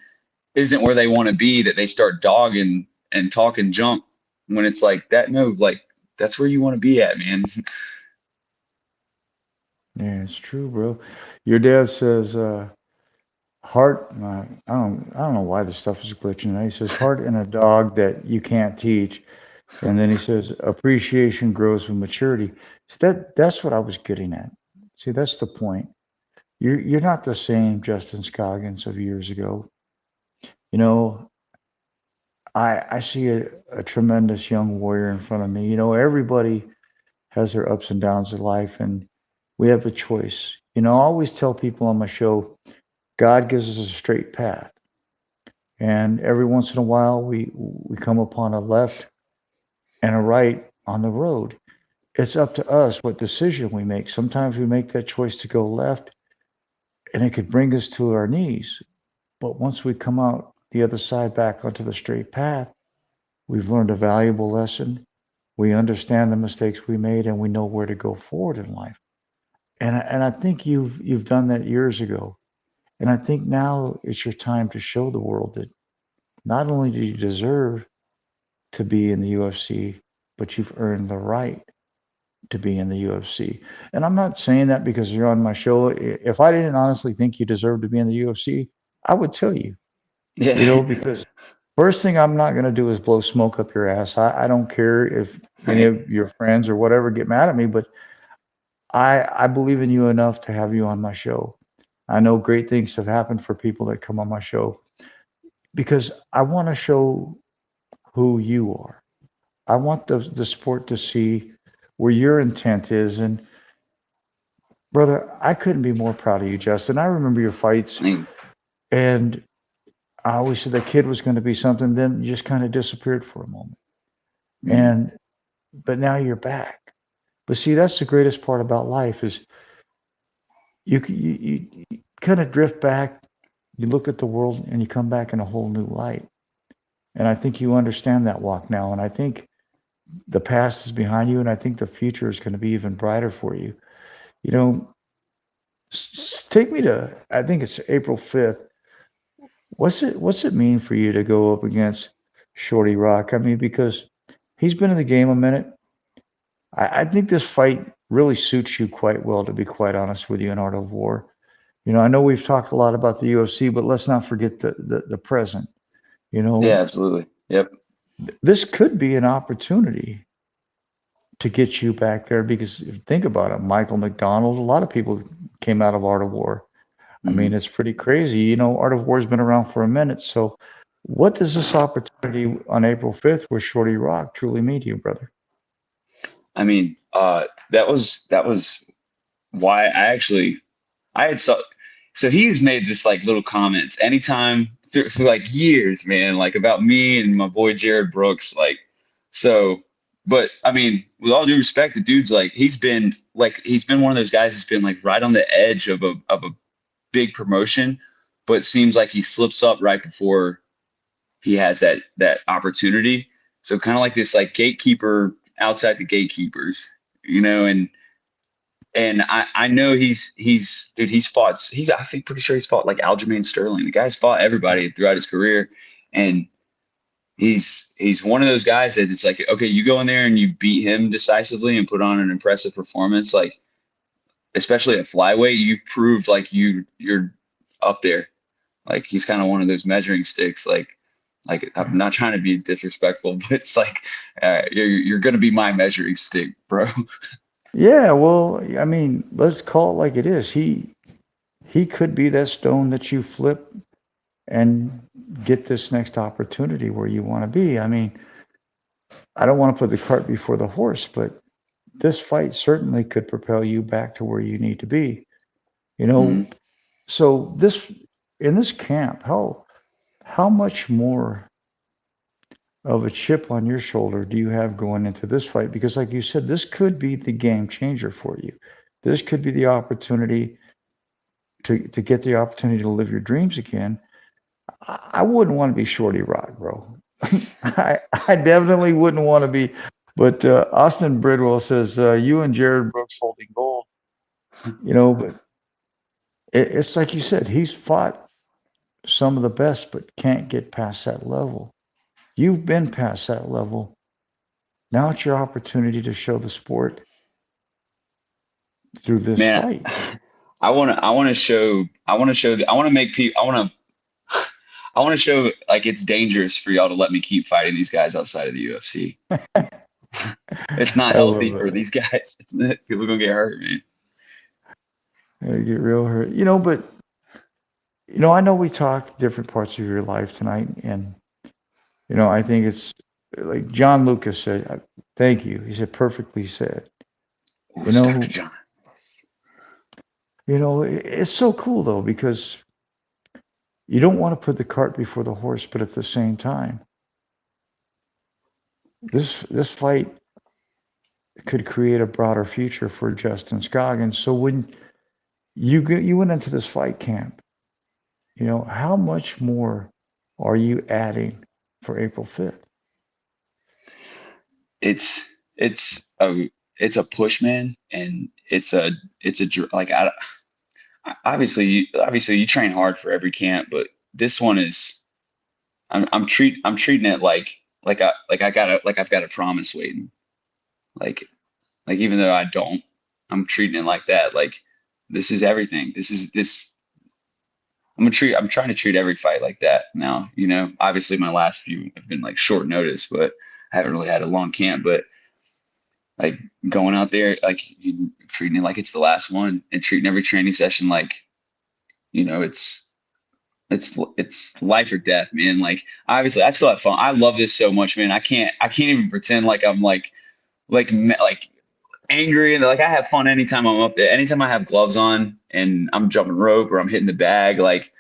Speaker 3: isn't where they want to be that they start dogging and talking junk when it's like that. No, like that's where you want to be at, man.
Speaker 2: yeah, it's true, bro. Your dad says, heart. I don't know why this stuff is glitching. He says heart in a dog that you can't teach, and then he says appreciation grows with maturity. So that's what I was getting at. See, that's the point. You're not the same Justin Scoggins of years ago. You know, I see a tremendous young warrior in front of me. You know, everybody has their ups and downs in life, and we have a choice. You know, I always tell people on my show, God gives us a straight path, and every once in a while we come upon a left and a right on the road. It's up to us what decision we make. Sometimes we make that choice to go left, and it could bring us to our knees. But once we come out the other side back onto the straight path, we've learned a valuable lesson. We understand the mistakes we made, and we know where to go forward in life. And I think you've done that years ago. And I think now it's your time to show the world that not only do you deserve to be in the UFC, but you've earned the right to be in the UFC. And I'm not saying that because you're on my show. If I didn't honestly think you deserved to be in the UFC, I would tell you, you
Speaker 3: Yeah.
Speaker 2: know, because first thing I'm not going to do is blow smoke up your ass. I don't care if any
Speaker 3: Right.
Speaker 2: of your friends or whatever get mad at me, but I believe in you enough to have you on my show. I know great things have happened for people that come on my show because I want to show who you are. I want the sport to see where your intent is. And brother, I couldn't be more proud of you, Justin. I remember your fights,
Speaker 3: Like,
Speaker 2: and I always said the kid was going to be something. Then you just kind of disappeared for a moment,
Speaker 3: mm,
Speaker 2: and but now you're back. But see, that's the greatest part about life is you kind of drift back, you look at the world, and you come back in a whole new light. And I think you understand that walk now. And I think the past is behind you, and I think the future is going to be even brighter for you. You know, take me to, I think it's April 5th. What's it mean for you to go up against Shorty Rock? I mean, because he's been in the game a minute. I think this fight really suits you quite well, to be quite honest with you, in Art of War. You know, I know we've talked a lot about the UFC, but let's not forget the present. You
Speaker 3: yeah,
Speaker 2: know,
Speaker 3: absolutely. Yep.
Speaker 2: this could be an opportunity to get you back there because if you think about it, Michael McDonald, a lot of people came out of Art of War. I mean,
Speaker 3: Hmm.
Speaker 2: it's pretty crazy. You know, Art of War's been around for a minute. So, what does this opportunity on April 5th with Shorty Rock truly mean to you, brother?
Speaker 3: I mean, that was why I had so he's made this like little comments anytime through like years, man, like about me and my boy Jared Brooks, like so. But I mean, with all due respect, the dude's he's been one of those guys that's been like right on the edge of a big promotion, but seems like he slips up right before he has that opportunity. So kind of like this like gatekeeper outside the gatekeepers, you know, and I know he's dude, he's I think pretty sure he's fought like Aljamain Sterling. The guy's fought everybody throughout his career, and he's one of those guys that it's like, okay, you go in there and you beat him decisively and put on an impressive performance, like especially at flyweight, you've proved like you're up there. Like he's kind of one of those measuring sticks. Like I'm not trying to be disrespectful, but it's like you're gonna be my measuring stick, bro.
Speaker 2: Yeah, well, I mean, let's call it like it is. He could be that stone that you flip and get this next opportunity where you want to be. I mean, I don't want to put the cart before the horse, but this fight certainly could propel you back to where you need to be. You know,
Speaker 3: Mhm.
Speaker 2: so this in this camp, how much more of a chip on your shoulder do you have going into this fight? Because, like you said, this could be the game changer for you. This could be the opportunity to get the opportunity to live your dreams again. I wouldn't want to be Shorty Rock, bro. I definitely wouldn't want to be. But Austin Bridwell says you and Jared Brooks holding gold. But it's like you said, he's fought some of the best, but can't get past that level. You've been past that level. Now it's your opportunity to show the sport through this
Speaker 3: Man,
Speaker 2: fight.
Speaker 3: I want to show, I want to show, I want to make people, I want to show like it's dangerous for y'all to let me keep fighting these guys outside of the UFC. It's not
Speaker 2: I love
Speaker 3: healthy for these guys. People are gonna get hurt, man.
Speaker 2: it. Get real hurt. But I know we talked different parts of your life tonight, and I think it's like John Lucas said. Thank you. He said perfectly said.
Speaker 3: Ooh, Dr. John.
Speaker 2: It's so cool though because you don't want to put the cart before the horse, but at the same time, this fight could create a broader future for Justin Scoggins. So when you went into this fight camp, how much more are you adding for April 5th?
Speaker 3: It's a push, man, and it's a like obviously you train hard for every camp, but this one is I'm treating it I've got a promise waiting. Like even though I don't, I'm treating it like that. Like this is everything. This I'm trying to treat every fight like that now. Obviously my last few have been like short notice, but I haven't really had a long camp. But like going out there, like you treating it like it's the last one, and treating every training session like, it's life or death, man. Like obviously I still have fun. I love this so much, man. I can't even pretend like I'm like angry, and like I have fun anytime I'm up there. Anytime I have gloves on and I'm jumping rope or I'm hitting the bag, like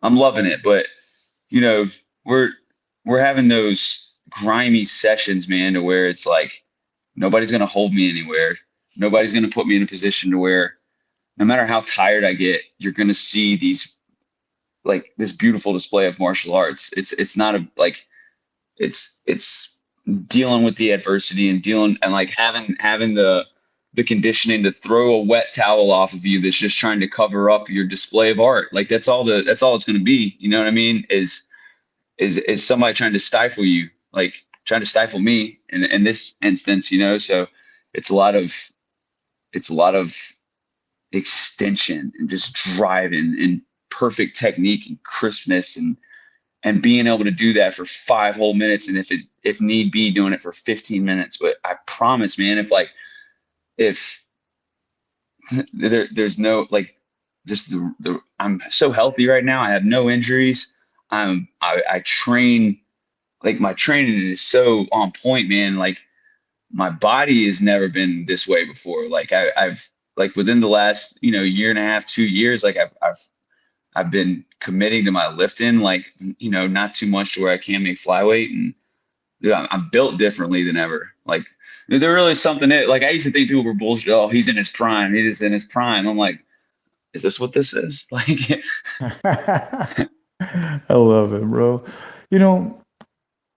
Speaker 3: I'm loving it. But you know, we're having those grimy sessions, man, to where it's like nobody's gonna hold me anywhere. Nobody's gonna put me in a position to where no matter how tired I get, you're gonna see this beautiful display of martial arts. It's not it's dealing with the adversity and dealing and like having the conditioning to throw a wet towel off of you that's just trying to cover up your display of art. Like that's all it's going to be. You know what I mean? Is somebody trying to stifle you, like trying to stifle me in this instance, so it's a lot of extension and just driving and perfect technique and crispness and being able to do that for 5 whole minutes, and if need be doing it for 15 minutes. But I promise, man, if there's no like just the I'm so healthy right now. I have no injuries. I train, like my training is so on point, man. Like my body has never been this way before. Like I've like within the last year and a half, 2 years, like I've been committing to my lifting, like not too much to where I can't make flyweight, and dude, I'm built differently than ever. Like there really is something that, like I used to think people were bullshit. Oh, he's in his prime. He is in his prime. I'm like, is this what this is? Like,
Speaker 2: I love it, bro. You know,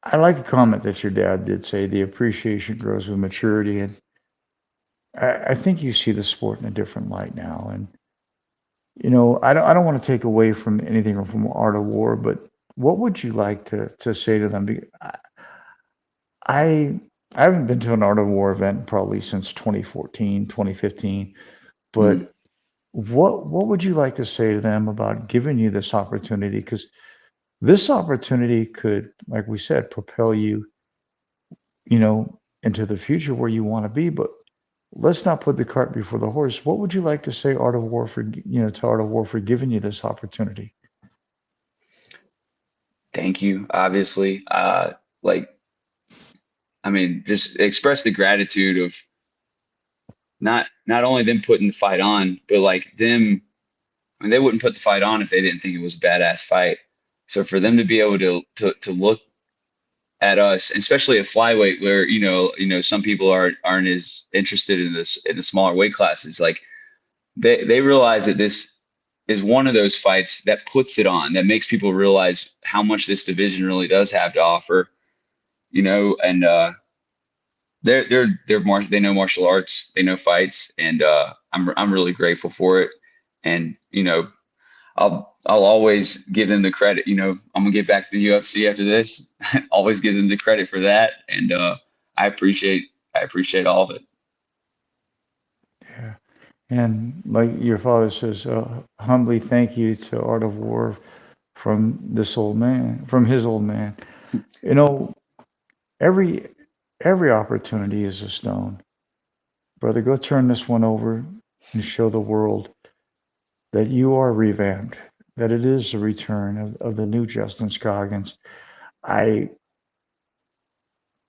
Speaker 2: I like a comment that your dad did say the appreciation grows with maturity. And I think you see the sport in a different light now. And, I don't want to take away from anything from Art of War, but what would you like to say to them? I I haven't been to an Art of War event probably since 2014, 2015.
Speaker 3: mm,
Speaker 2: But what would you like to say to them about giving you this opportunity? Because this opportunity could, like we said, propel you, into the future where you want to be. But let's not put the cart before the horse. What would you like to say, Art of War, to Art of War for giving you this opportunity?
Speaker 3: thank you. Obviously, like I mean, just express the gratitude of not only them putting the fight on, but like them. I mean, they wouldn't put the fight on if they didn't think it was a badass fight. So for them to be able to look at us, especially at flyweight, where some people aren't as interested in this in the smaller weight classes. Like they realize that this is one of those fights that puts it on, that makes people realize how much this division really does have to offer. And they know martial arts, they know fights, and I'm really grateful for it. And I'll always give them the credit. I'm gonna get back to the UFC after this. Always give them the credit for that, and I appreciate all of it.
Speaker 2: Yeah. And like your father says, humbly thank you to Art of War from his old man. You know, every every opportunity is a stone. Brother, go turn this one over and show the world that you are revamped, that it is a return of the new Justin Scoggins. I,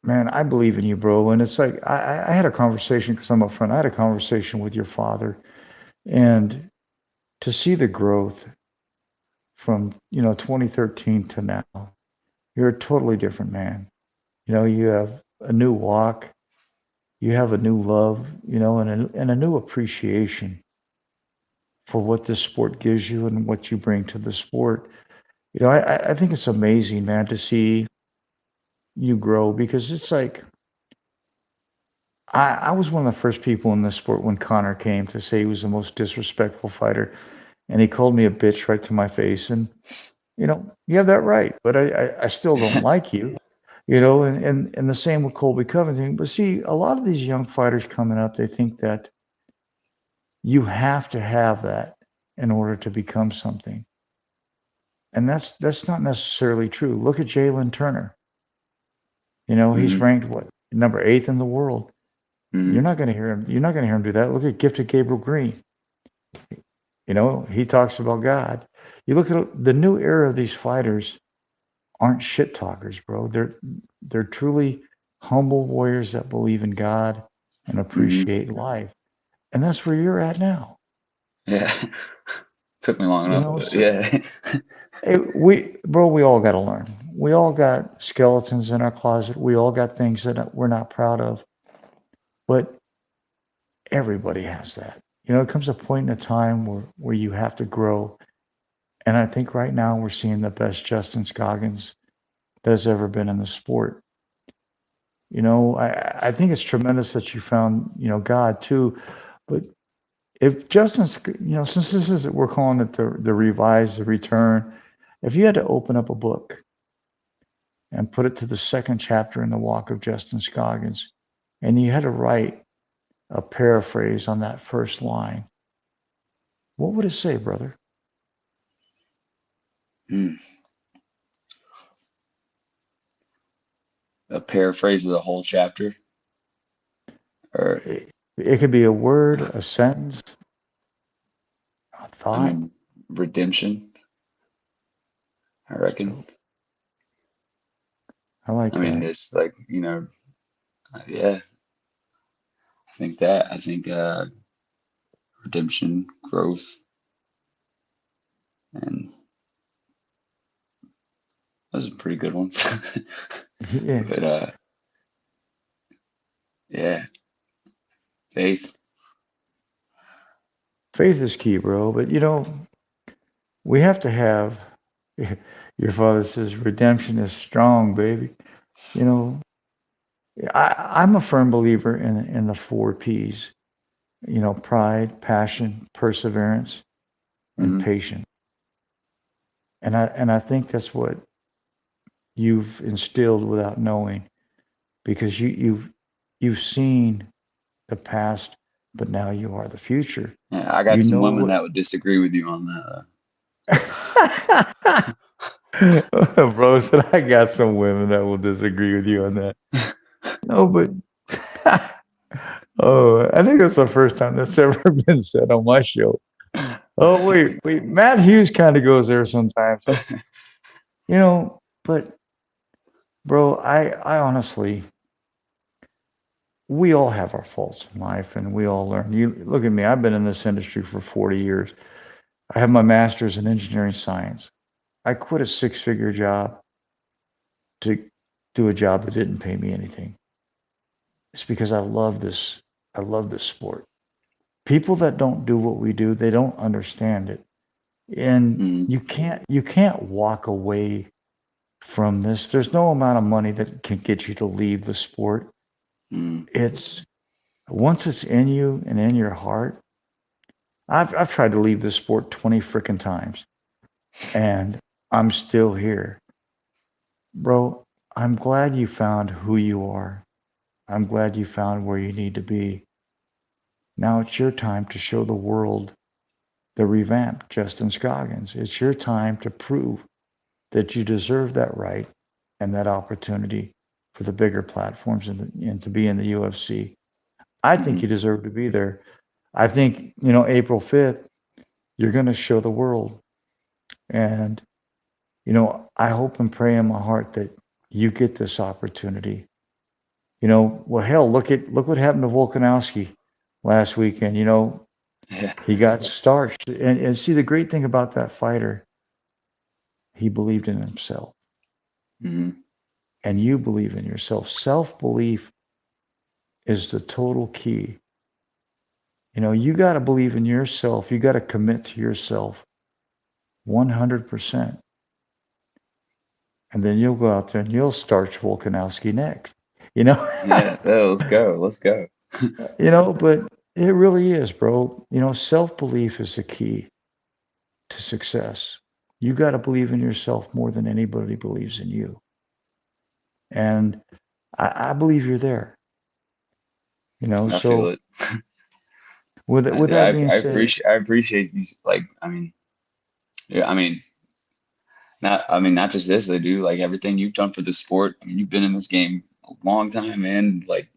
Speaker 2: man, I believe in you, bro. And it's like, I had a conversation, because I'm a friend, I had a conversation with your father, and to see the growth from, 2013 to now, you're a totally different man. You have a new walk, you have a new love, and a new appreciation for what this sport gives you and what you bring to the sport. I think it's amazing, man, to see you grow, because it's like I was one of the first people in this sport when Connor came to say he was the most disrespectful fighter, and he called me a bitch right to my face. And you have that right, but I still don't like you. And the same with Colby Covington. But see, a lot of these young fighters coming up, they think that you have to have that in order to become something. And that's not necessarily true. Look at Jalen Turner. He's
Speaker 3: Hmm.
Speaker 2: ranked what, number 8th in the world. You're
Speaker 3: Hmm.
Speaker 2: not going to hear him. You're not going to hear him do that. Look at Gifted Gabriel Green. He talks about God. You look at the new era of these fighters aren't shit talkers, bro. They're truly humble warriors that believe in God and
Speaker 3: Hmm.
Speaker 2: appreciate life. And that's where you're at now.
Speaker 3: Yeah. Took me long enough, but
Speaker 2: So
Speaker 3: yeah.
Speaker 2: hey, we all got to learn. We all got skeletons in our closet. We all got things that we're not proud of. But everybody has that. It comes a point in a time where you have to grow. And I think right now we're seeing the best Justin Scoggins that's ever been in the sport. I think it's tremendous that you found, God too. But if Justin's, since this is, we're calling it the revise, the return, if you had to open up a book and put it to the second chapter in the walk of Justin Scoggins, and you had to write a paraphrase on that first line, what would it say, brother?
Speaker 3: Hmm. A paraphrase of the whole chapter, or
Speaker 2: It could be a word, a sentence, a
Speaker 3: I
Speaker 2: thought.
Speaker 3: mean, redemption. I
Speaker 2: It's
Speaker 3: reckon.
Speaker 2: dope. I like
Speaker 3: I mean,
Speaker 2: that.
Speaker 3: it's like yeah. I think redemption, growth, and those are pretty good ones.
Speaker 2: Yeah.
Speaker 3: But yeah, faith.
Speaker 2: Faith is key, bro. But we have to have. Your father says redemption is strong, baby. You know, I'm a firm believer in the 4 P's. Pride, passion, perseverance, and
Speaker 3: Hmm.
Speaker 2: patience. And I think that's what you've instilled without knowing, because you've seen the past, but now you are the future.
Speaker 3: Yeah, I got
Speaker 2: You
Speaker 3: some
Speaker 2: know
Speaker 3: women
Speaker 2: what?
Speaker 3: that would disagree with you on that.
Speaker 2: Bro said, I got some women that will disagree with you on that. No, but oh, I think that's the first time that's ever been said on my show. Oh, wait. Matt Hughes kind of goes there sometimes. But bro, I honestly, we all have our faults in life, and we all learn. You look at me, I've been in this industry for 40 years. I have my master's in engineering science. I quit a 6-figure job to do a job that didn't pay me anything. It's because I love this. I love this sport. People that don't do what we do, they don't understand it. And
Speaker 3: Mm,
Speaker 2: you can't walk away from this. There's no amount of money that can get you to leave the sport.
Speaker 3: mm,
Speaker 2: It's once it's in you and in your heart. I've tried to leave this sport 20 freaking times and I'm still here. Bro, I'm glad you found who you are. I'm glad you found where you need to be. Now it's your time to show the world the revamped Justin Scoggins. It's your time to prove that you deserve that right and that opportunity for the bigger platforms and to be in the UFC. I think
Speaker 3: mm.
Speaker 2: you deserve to be there. I think, April 5th, you're going to show the world. And, I hope and pray in my heart that you get this opportunity. Well, hell, look what happened to Volkanovski last weekend.
Speaker 3: Yeah.
Speaker 2: He got starched. And see, the great thing about that fighter, he believed in himself.
Speaker 3: Mm,
Speaker 2: And you believe in yourself. Self-belief is the total key. You got to believe in yourself. You got to commit to yourself 100%. And then you'll go out there and you'll starch Volkanovski next. You know,
Speaker 3: yeah. Let's go. Let's go.
Speaker 2: but it really is, bro. Self-belief is the key to success. You got to believe in yourself more than anybody believes in you. And I believe you're there.
Speaker 3: I feel
Speaker 2: So
Speaker 3: it.
Speaker 2: with that being said,
Speaker 3: I appreciate you. Like, I mean, yeah, I mean, not just this, they do like everything you've done for the sport. I mean, you've been in this game a long time, man. Like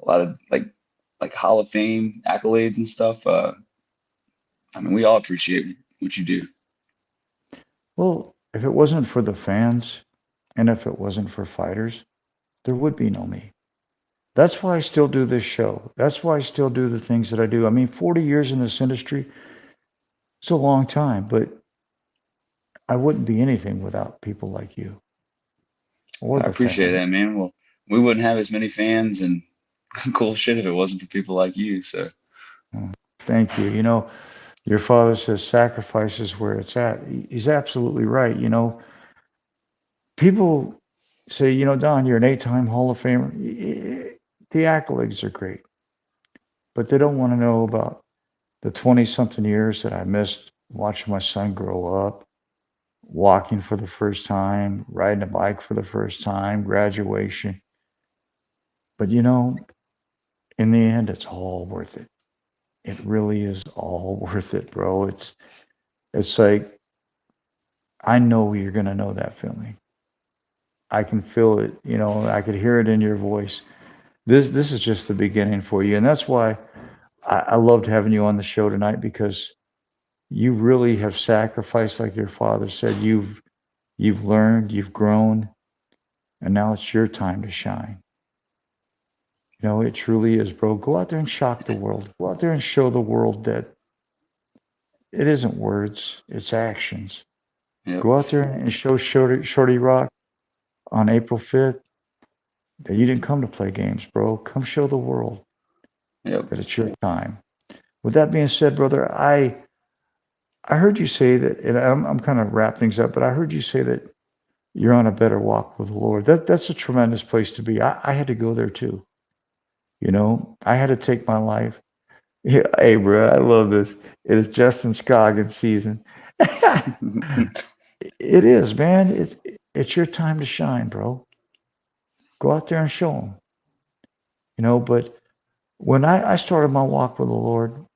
Speaker 3: a lot of like Hall of Fame accolades and stuff. I mean, we all appreciate what you do.
Speaker 2: well, if it wasn't for the fans and if it wasn't for fighters, there would be no me. That's why I still do this show. That's why I still do the things that I do. I mean, 40 years in this industry, it's a long time, but I wouldn't be anything without people like you or
Speaker 3: I
Speaker 2: the
Speaker 3: appreciate
Speaker 2: fans.
Speaker 3: that, man. Well, we wouldn't have as many fans and cool shit if it wasn't for people like you. So
Speaker 2: Uh, Thank you. Your father says sacrifice is where it's at. He's absolutely right. People say, Don, you're an 8-time Hall of Famer. The accolades are great, but they don't want to know about the 20 something years that I missed watching my son grow up, walking for the first time, riding a bike for the first time, graduation. But in the end, it's all worth it. It really is all worth it, bro. It's like I know you're gonna know that feeling. I can feel it, I could hear it in your voice. This is just the beginning for you. And that's why I loved having you on the show tonight because you really have sacrificed, like your father said. You've learned, you've grown, and now it's your time to shine. It truly is, bro. Go out there and shock the world. Go out there and show the world that it isn't words, it's actions.
Speaker 3: yep,
Speaker 2: Go out there and show Shorty Rock on April 5th that you didn't come to play games, bro. Come show the world
Speaker 3: yep.
Speaker 2: that it's your time. With that being said, brother, I heard you say that, and I'm kind of wrap things up, but I heard you say that you're on a better walk with the Lord. That's a tremendous place to be. I had to go there too. I had to take my life. Yeah, hey, bro, I love this. It is Justin Scoggins season. It is, man. It's your time to shine, bro. Go out there and show them. But when I started my walk with the Lord,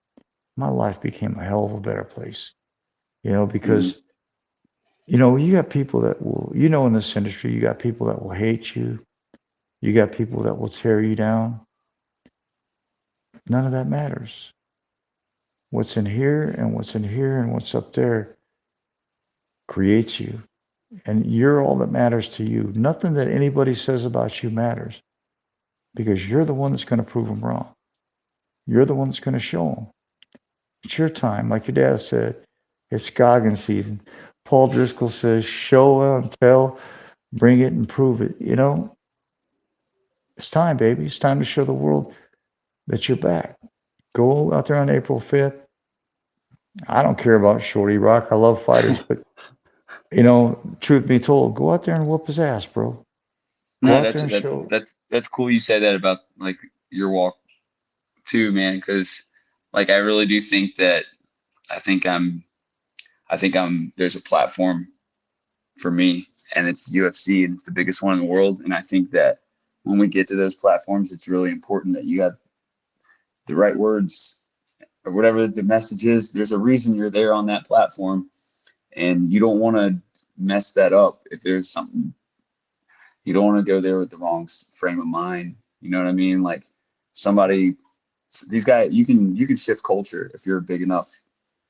Speaker 2: my life became a hell of a better place.
Speaker 3: Mm,
Speaker 2: Because you got people that will, in this industry, you got people that will hate you. You got people that will tear you down. None of that matters. What's in here and what's in here and what's up there creates you. And you're all that matters to you. Nothing that anybody says about you matters because you're the one that's going to prove them wrong. You're the one that's going to show them. It's your time. Like your dad said, it's Scoggins season. Paul Driscoll says, show and tell. Bring it and prove it. It's time, baby. It's time to show the world that you're back. Go out there on April 5th. I don't care about Shorty Rock. I love fighters, but truth be told, go out there and whoop his ass, bro. Go
Speaker 3: No,
Speaker 2: out there and show.
Speaker 3: that's cool. You say that about like your walk too, man. Because like I really do think that I think I'm there's a platform for me, and it's the UFC, and it's the biggest one in the world. And I think that when we get to those platforms, it's really important that you have the right words or whatever the message is. There's a reason you're there on that platform, and you don't want to mess that up. If there's something, you don't want to go there with the wrong frame of mind. You know what I mean? Like somebody, these guys, you can shift culture if you're a big enough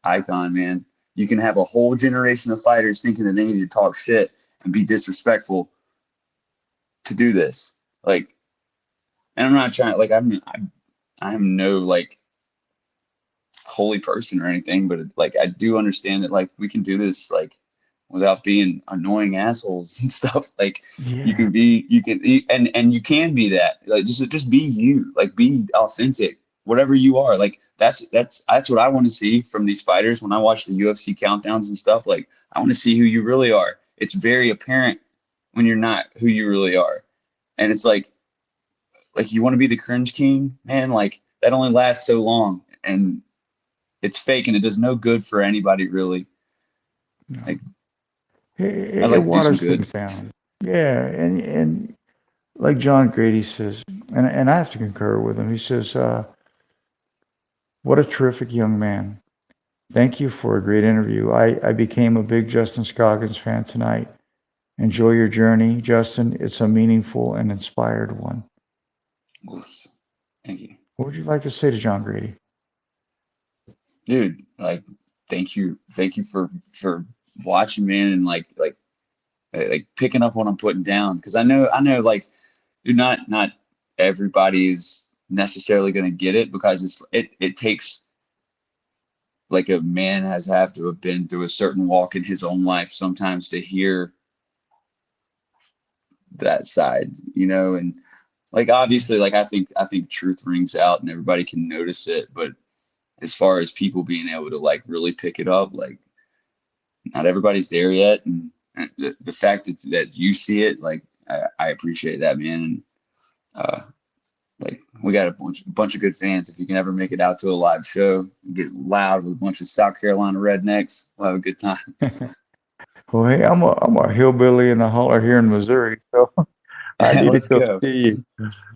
Speaker 3: icon, man. You can have a whole generation of fighters thinking that they need to talk shit and be disrespectful to do this. Like, and I'm not trying, like, I'm no like holy person or anything, but like, I do understand that like we can do this like without being annoying assholes and stuff. Like you
Speaker 2: Yeah.
Speaker 3: can be, and you can be that. Like just be you. Like be authentic. Whatever you are, like that's what I want to see from these fighters when I watch the UFC countdowns and stuff. Like I want to see who you really are. It's very apparent when you're not who you really are, and it's like you want to be the cringe king, man. Like that only lasts so long, and it's fake, and it does no good for anybody really.
Speaker 2: No.
Speaker 3: Like I'd
Speaker 2: It
Speaker 3: like to do some
Speaker 2: waters
Speaker 3: good.
Speaker 2: things down. Yeah, and like John Grady says, and I have to concur with him. He says, "What a terrific young man. Thank you for a great interview. I became a big Justin Scoggins fan tonight. Enjoy your journey, Justin. It's a meaningful and inspired one."
Speaker 3: Oof. Thank you,
Speaker 2: What would you like to say to John Grady?
Speaker 3: dude. Like thank you for watching, man, and like picking up what I'm putting down, because I know like dude, not everybody is necessarily going to get it, because it takes like a man has have to have been through a certain walk in his own life sometimes to hear that side, and like obviously like I think truth rings out and everybody can notice it, but as far as people being able to like really pick it up, like not everybody's there yet, and the fact that you see it, like I appreciate that, man. And like we got a bunch of good fans. If you can ever make it out to a live show, get loud with a bunch of South Carolina rednecks, we'll have a good time.
Speaker 2: Well, hey, I'm a hillbilly in a holler here in Missouri, so I need to
Speaker 3: Let's
Speaker 2: come
Speaker 3: go.
Speaker 2: see you.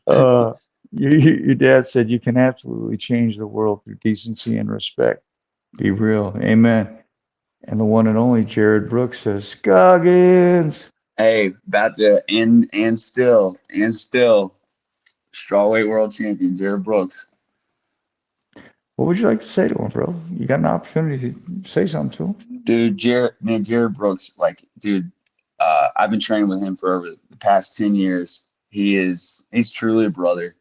Speaker 2: Uh, your dad said you can absolutely change the world through decency and respect. Be real. Amen. And the one and only Jared Brooks says, Scoggins.
Speaker 3: Hey, about to and still strawweight world champion Jared Brooks.
Speaker 2: What would you like to say to him, bro? You got an opportunity to say something to him.
Speaker 3: Dude, Jared Brooks, like, dude, I've been training with him for over the past 10 years. He's truly a brother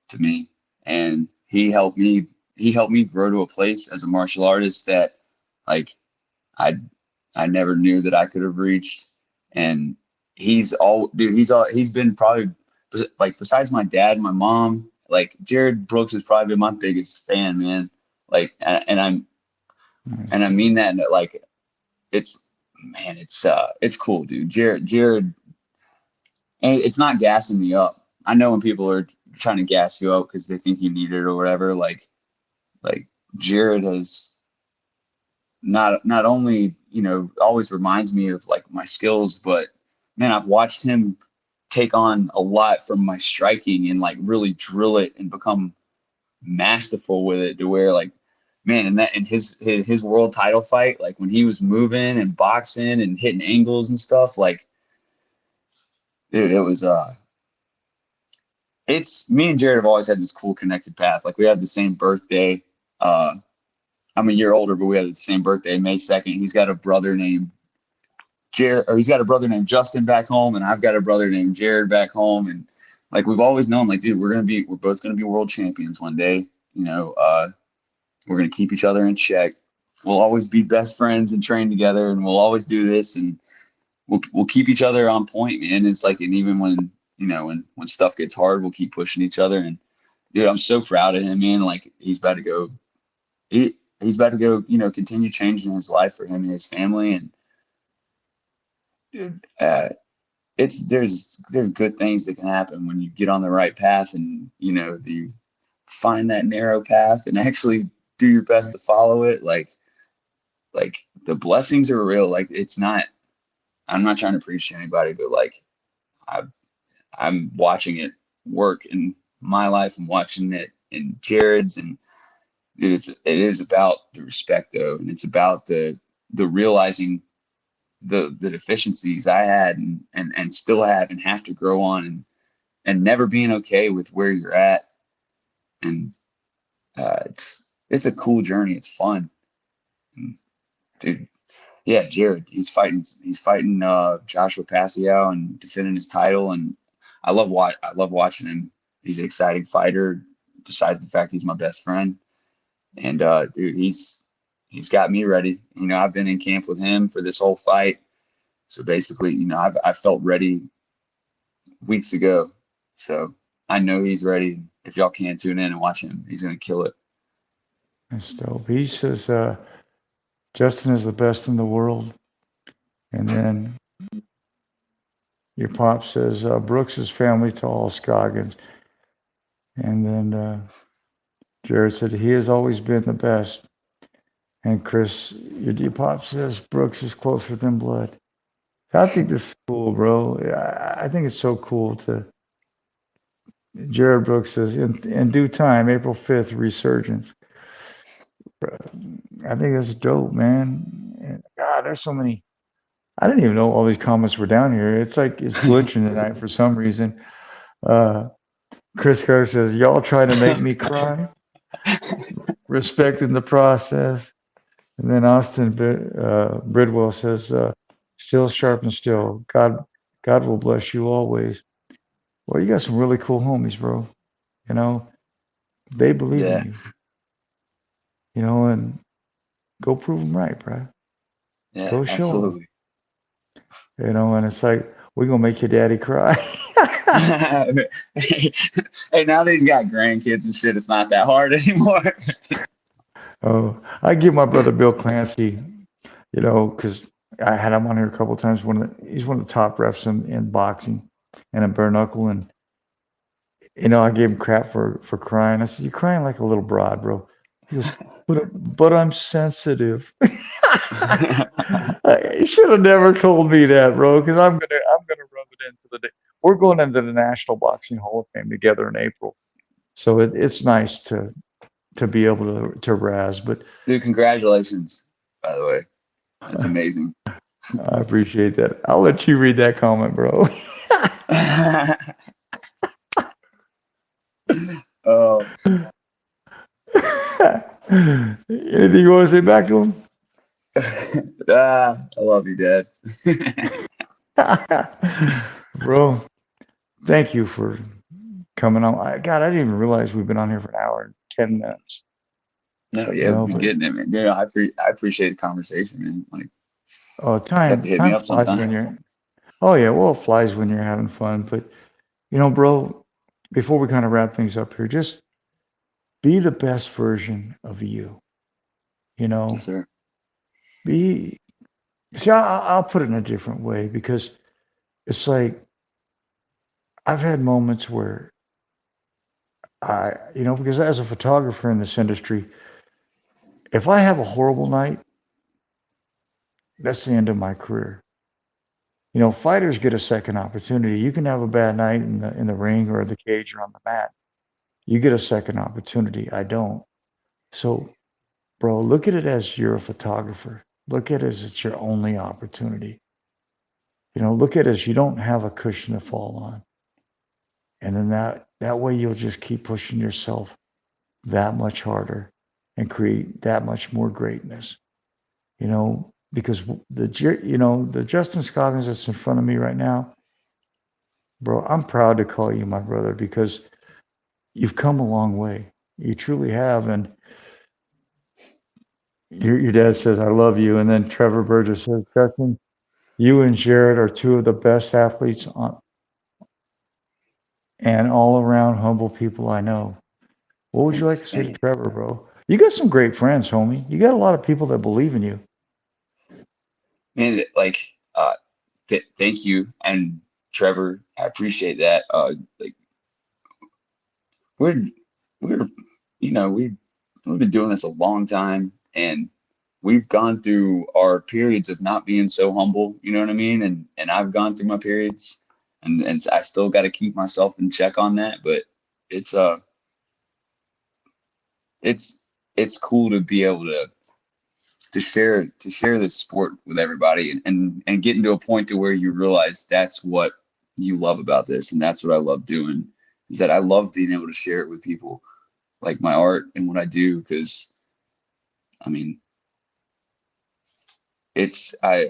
Speaker 3: to me. And he helped me grow to a place as a martial artist that like I I never knew that I could have reached. And he's been probably like besides my dad and my mom, like Jared Brooks has probably been my biggest fan, man. Like and I mean that like it's man, it's cool, dude. Jared, and it's not gassing me up. I know when people are trying to gas you up because they think you need it or whatever. Like Jared has not only always reminds me of like my skills, but man, I've watched him take on a lot from my striking and like really drill it and become masterful with it to where like man, and that in his world title fight, like when he was moving and boxing and hitting angles and stuff, like dude, it was it's me and Jared have always had this cool connected path. Like we have the same birthday. I'm a year older, but we had the same birthday, May 2nd. He's got a brother named Jared, or he's got a brother named Justin back home, and I've got a brother named Jared back home. And like we've always known, like, dude, we're both gonna be world champions one day. We're gonna keep each other in check. We'll always be best friends and train together, and we'll always do this. And we'll keep each other on point, man. It's like, and even when, when stuff gets hard, we'll keep pushing each other. And dude, I'm so proud of him, man. Like he's about to go, he's about to go, continue changing his life for him and his family. And dude, there's good things that can happen when you get on the right path, and you find that narrow path and actually do your best to follow it. Like the blessings are real. Like I'm not trying to preach to anybody, but like I'm watching it work in my life. I'm watching it in Jared's, and it is about the respect though, and it's about the realizing the deficiencies I had and still have and have to grow on, and never being okay with where you're at. And it's a cool journey. It's fun. And, dude, yeah, Jared, he's fighting Joshua Pascal and defending his title, and I love watching him. He's an exciting fighter, besides the fact he's my best friend. And dude, he's got me ready. I've been in camp with him for this whole fight. So basically, I felt ready weeks ago. So I know he's ready. If y'all can tune in and watch him, he's gonna kill it.
Speaker 2: That's dope. He says Justin is the best in the world. And then your pop says Brooks is family to all Scoggins. And then Jared said he has always been the best. And Chris, your pop says Brooks is closer than blood. I think this is cool, bro. I think it's so cool to. Jared Brooks says, in due time, April 5th, resurgence. I think that's dope, man. And God, there's so many. I didn't even know all these comments were down here. It's like it's glitching tonight for some reason. Chris Carter says, y'all trying to make me cry. Respecting the process. And then Austin Bridwell says, still sharp and still. God will bless you always. Well, you got some really cool homies, bro. They believe in you. And go prove them right, bro.
Speaker 3: Yeah,
Speaker 2: go show
Speaker 3: absolutely.
Speaker 2: them. And it's like, we're going to make your daddy cry.
Speaker 3: Hey, now that he's got grandkids and shit, it's not that hard anymore.
Speaker 2: Oh, I give my brother Bill Clancy, because I had him on here a couple of times. He's one of the top refs in boxing and in bare knuckle. And, I gave him crap for crying. I said, you're crying like a little broad, bro. He goes, but I'm sensitive. You should have never told me that, bro, because I'm gonna rub it into the day. We're going into the National Boxing Hall of Fame together in April. So it's nice to be able to razz. But
Speaker 3: dude, congratulations, by the way. That's amazing.
Speaker 2: I appreciate that. I'll let you read that comment, bro.
Speaker 3: Oh.
Speaker 2: Anything you want to say back to him?
Speaker 3: I love you, Dad.
Speaker 2: Bro, thank you for coming on. God, I didn't even realize we've been on here for an hour and 10 minutes.
Speaker 3: No, yeah, we're getting it, man. I appreciate the conversation, man. Like,
Speaker 2: time
Speaker 3: hit me up
Speaker 2: flies
Speaker 3: sometime.
Speaker 2: when you're. Oh yeah, well, it flies when you're having fun. But bro, before we kind of wrap things up here, just be the best version of you.
Speaker 3: Yes, sir.
Speaker 2: See, I'll put it in a different way, because it's like I've had moments where because as a photographer in this industry, if I have a horrible night, that's the end of my career. Fighters get a second opportunity. You can have a bad night in the ring or the cage or on the mat. You get a second opportunity. I don't. So, bro, look at it as you're a photographer. Look at it as it's your only opportunity. Look at it as you don't have a cushion to fall on. And then that way you'll just keep pushing yourself that much harder and create that much more greatness. Because the Justin Scoggins that's in front of me right now, bro, I'm proud to call you my brother, because you've come a long way. You truly have. And your dad says, I love you. And then Trevor Burgess says, Justin, You and Jared are two of the best athletes on, and all around humble people I know. What would you like to say to
Speaker 3: Hey,
Speaker 2: Trevor, bro? You got some great friends, homie. You got a lot of people that believe in you.
Speaker 3: man, like, thank you. And Trevor, I appreciate that. Like, we're, we're, we've been doing this a long time, and we've gone through our periods of not being so humble, you know what I mean? And I've gone through my periods, and I still got to keep myself in check on that. But it's it's it's cool to be able to share this sport with everybody, and getting to a point to where you realize that's what you love about this, and that's what I love doing, is that I love being able to share it with people, like my art and what I do, because I mean, it's I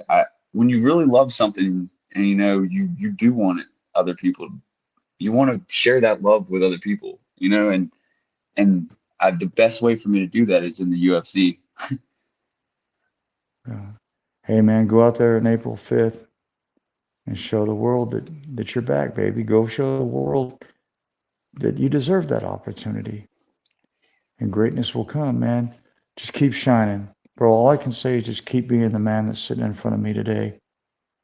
Speaker 3: when you really love something, and you do want it, other people, you want to share that love with other people, and the best way for me to do that is in the UFC.
Speaker 2: Uh, hey, man, go out there on April 5th and show the world that you're back, baby. Go show the world that you deserve that opportunity, and greatness will come, man. Just keep shining. Bro, all I can say is just keep being the man that's sitting in front of me today,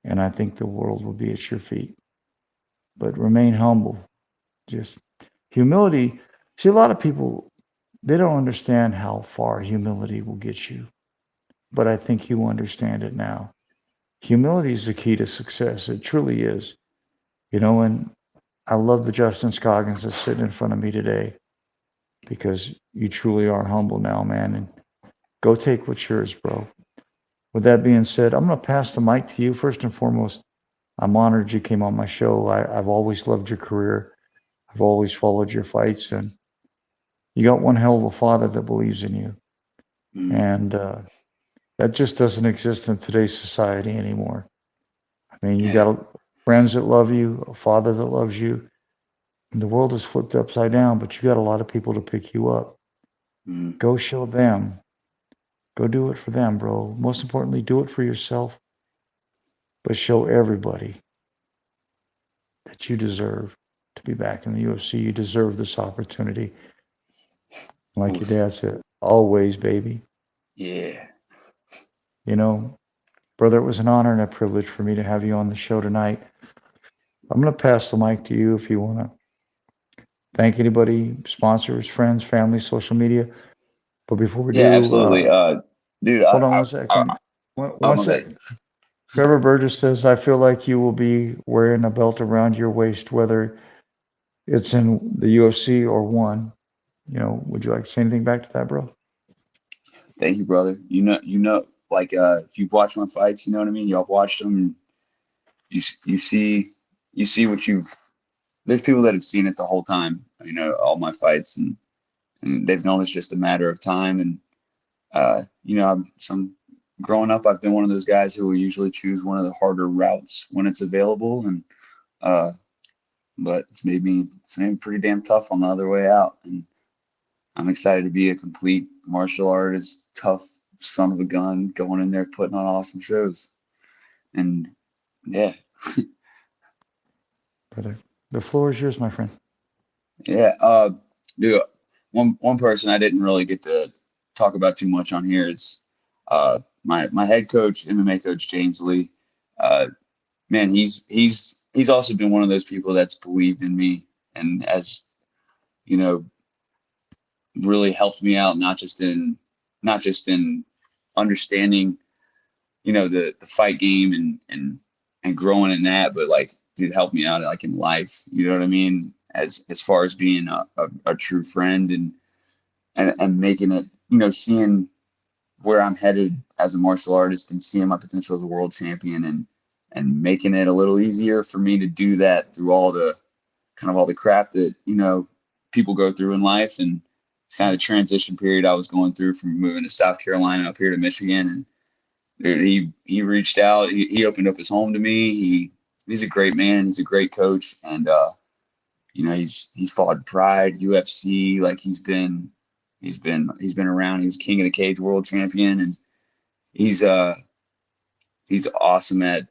Speaker 2: and I think the world will be at your feet. But remain humble. Just humility. See, a lot of people, they don't understand how far humility will get you, but I think you understand it now. Humility is the key to success. It truly is. And I love the Justin Scoggins that's sitting in front of me today because you truly are humble now, man. And go take what's yours, bro. With that being said, I'm going to pass the mic to you. First and foremost, I'm honored you came on my show. I've always loved your career. I've always followed your fights, and you got one hell of a father that believes in you.
Speaker 3: Mm,
Speaker 2: And that just doesn't exist in today's society anymore. I mean, you
Speaker 3: yeah.
Speaker 2: got friends that love you, a father that loves you, and the world is flipped upside down, but you got a lot of people to pick you up.
Speaker 3: Mm,
Speaker 2: Go show them. Go do it for them, bro. Most importantly, do it for yourself, but show everybody that you deserve to be back in the UFC. You deserve this opportunity. Like
Speaker 3: well,
Speaker 2: your dad said, always, baby.
Speaker 3: yeah.
Speaker 2: You know, brother, it was an honor and a privilege for me to have you on the show tonight. I'm going to pass the mic to you if you want to thank anybody, sponsors, friends, family, social media. But before we
Speaker 3: Yeah,
Speaker 2: do,
Speaker 3: absolutely. Dude,
Speaker 2: hold on one second. One
Speaker 3: my bad.
Speaker 2: sec. Trevor Burgess says, I feel like you will be wearing a belt around your waist, whether it's in the UFC or one. Would you like to say anything back to that, bro?
Speaker 3: Thank you, brother. Like, if you've watched my fights, you know what I mean. Y'all watched them. You see, what you've. There's people that have seen it the whole time. All my fights, and they've known it's just a matter of time. And growing up, I've been one of those guys who will usually choose one of the harder routes when it's available, and uh, but it's made me pretty damn tough on the other way out. And I'm excited to be a complete martial artist, tough son of a gun, going in there putting on awesome shows. And yeah,
Speaker 2: Brother, the floor is yours, my friend.
Speaker 3: yeah. Dude, one person I didn't really get to talk about too much on here is my head coach, MMA coach James Lee. Uh, Man, he's also been one of those people that's believed in me, and has you know really helped me out, not just in understanding the fight game, and growing in that, but like, dude, help me out like in life, you know what I mean, as far as being a true friend, and making it, seeing where I'm headed as a martial artist, and seeing my potential as a world champion, and making it a little easier for me to do that through all the crap that people go through in life, and kind of the transition period I was going through from moving to South Carolina up here to Michigan. And dude, he reached out. He opened up his home to me. He's a great man. He's a great coach, and he's fought in Pride, UFC. Like, he's been around. He was King of the Cage world champion, and he's he's awesome at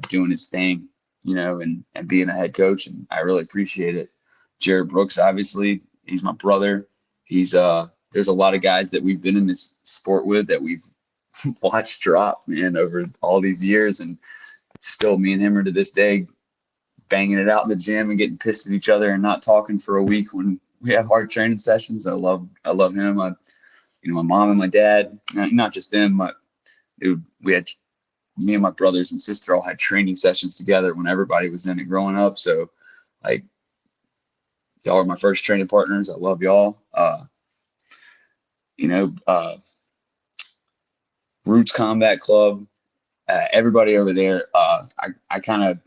Speaker 3: doing his thing, and being a head coach, and I really appreciate it. Jared Brooks, obviously, he's my brother. He's there's a lot of guys that we've been in this sport with that we've watched drop, man, over all these years, and still me and him are to this day banging it out in the gym and getting pissed at each other and not talking for a week when we have hard training sessions. I love him. My mom and my dad, not just them, dude, we had me and my brothers and sister all had training sessions together when everybody was in it growing up. So like, y'all are my first training partners. I love y'all. Roots Combat Club, everybody over there. I kind of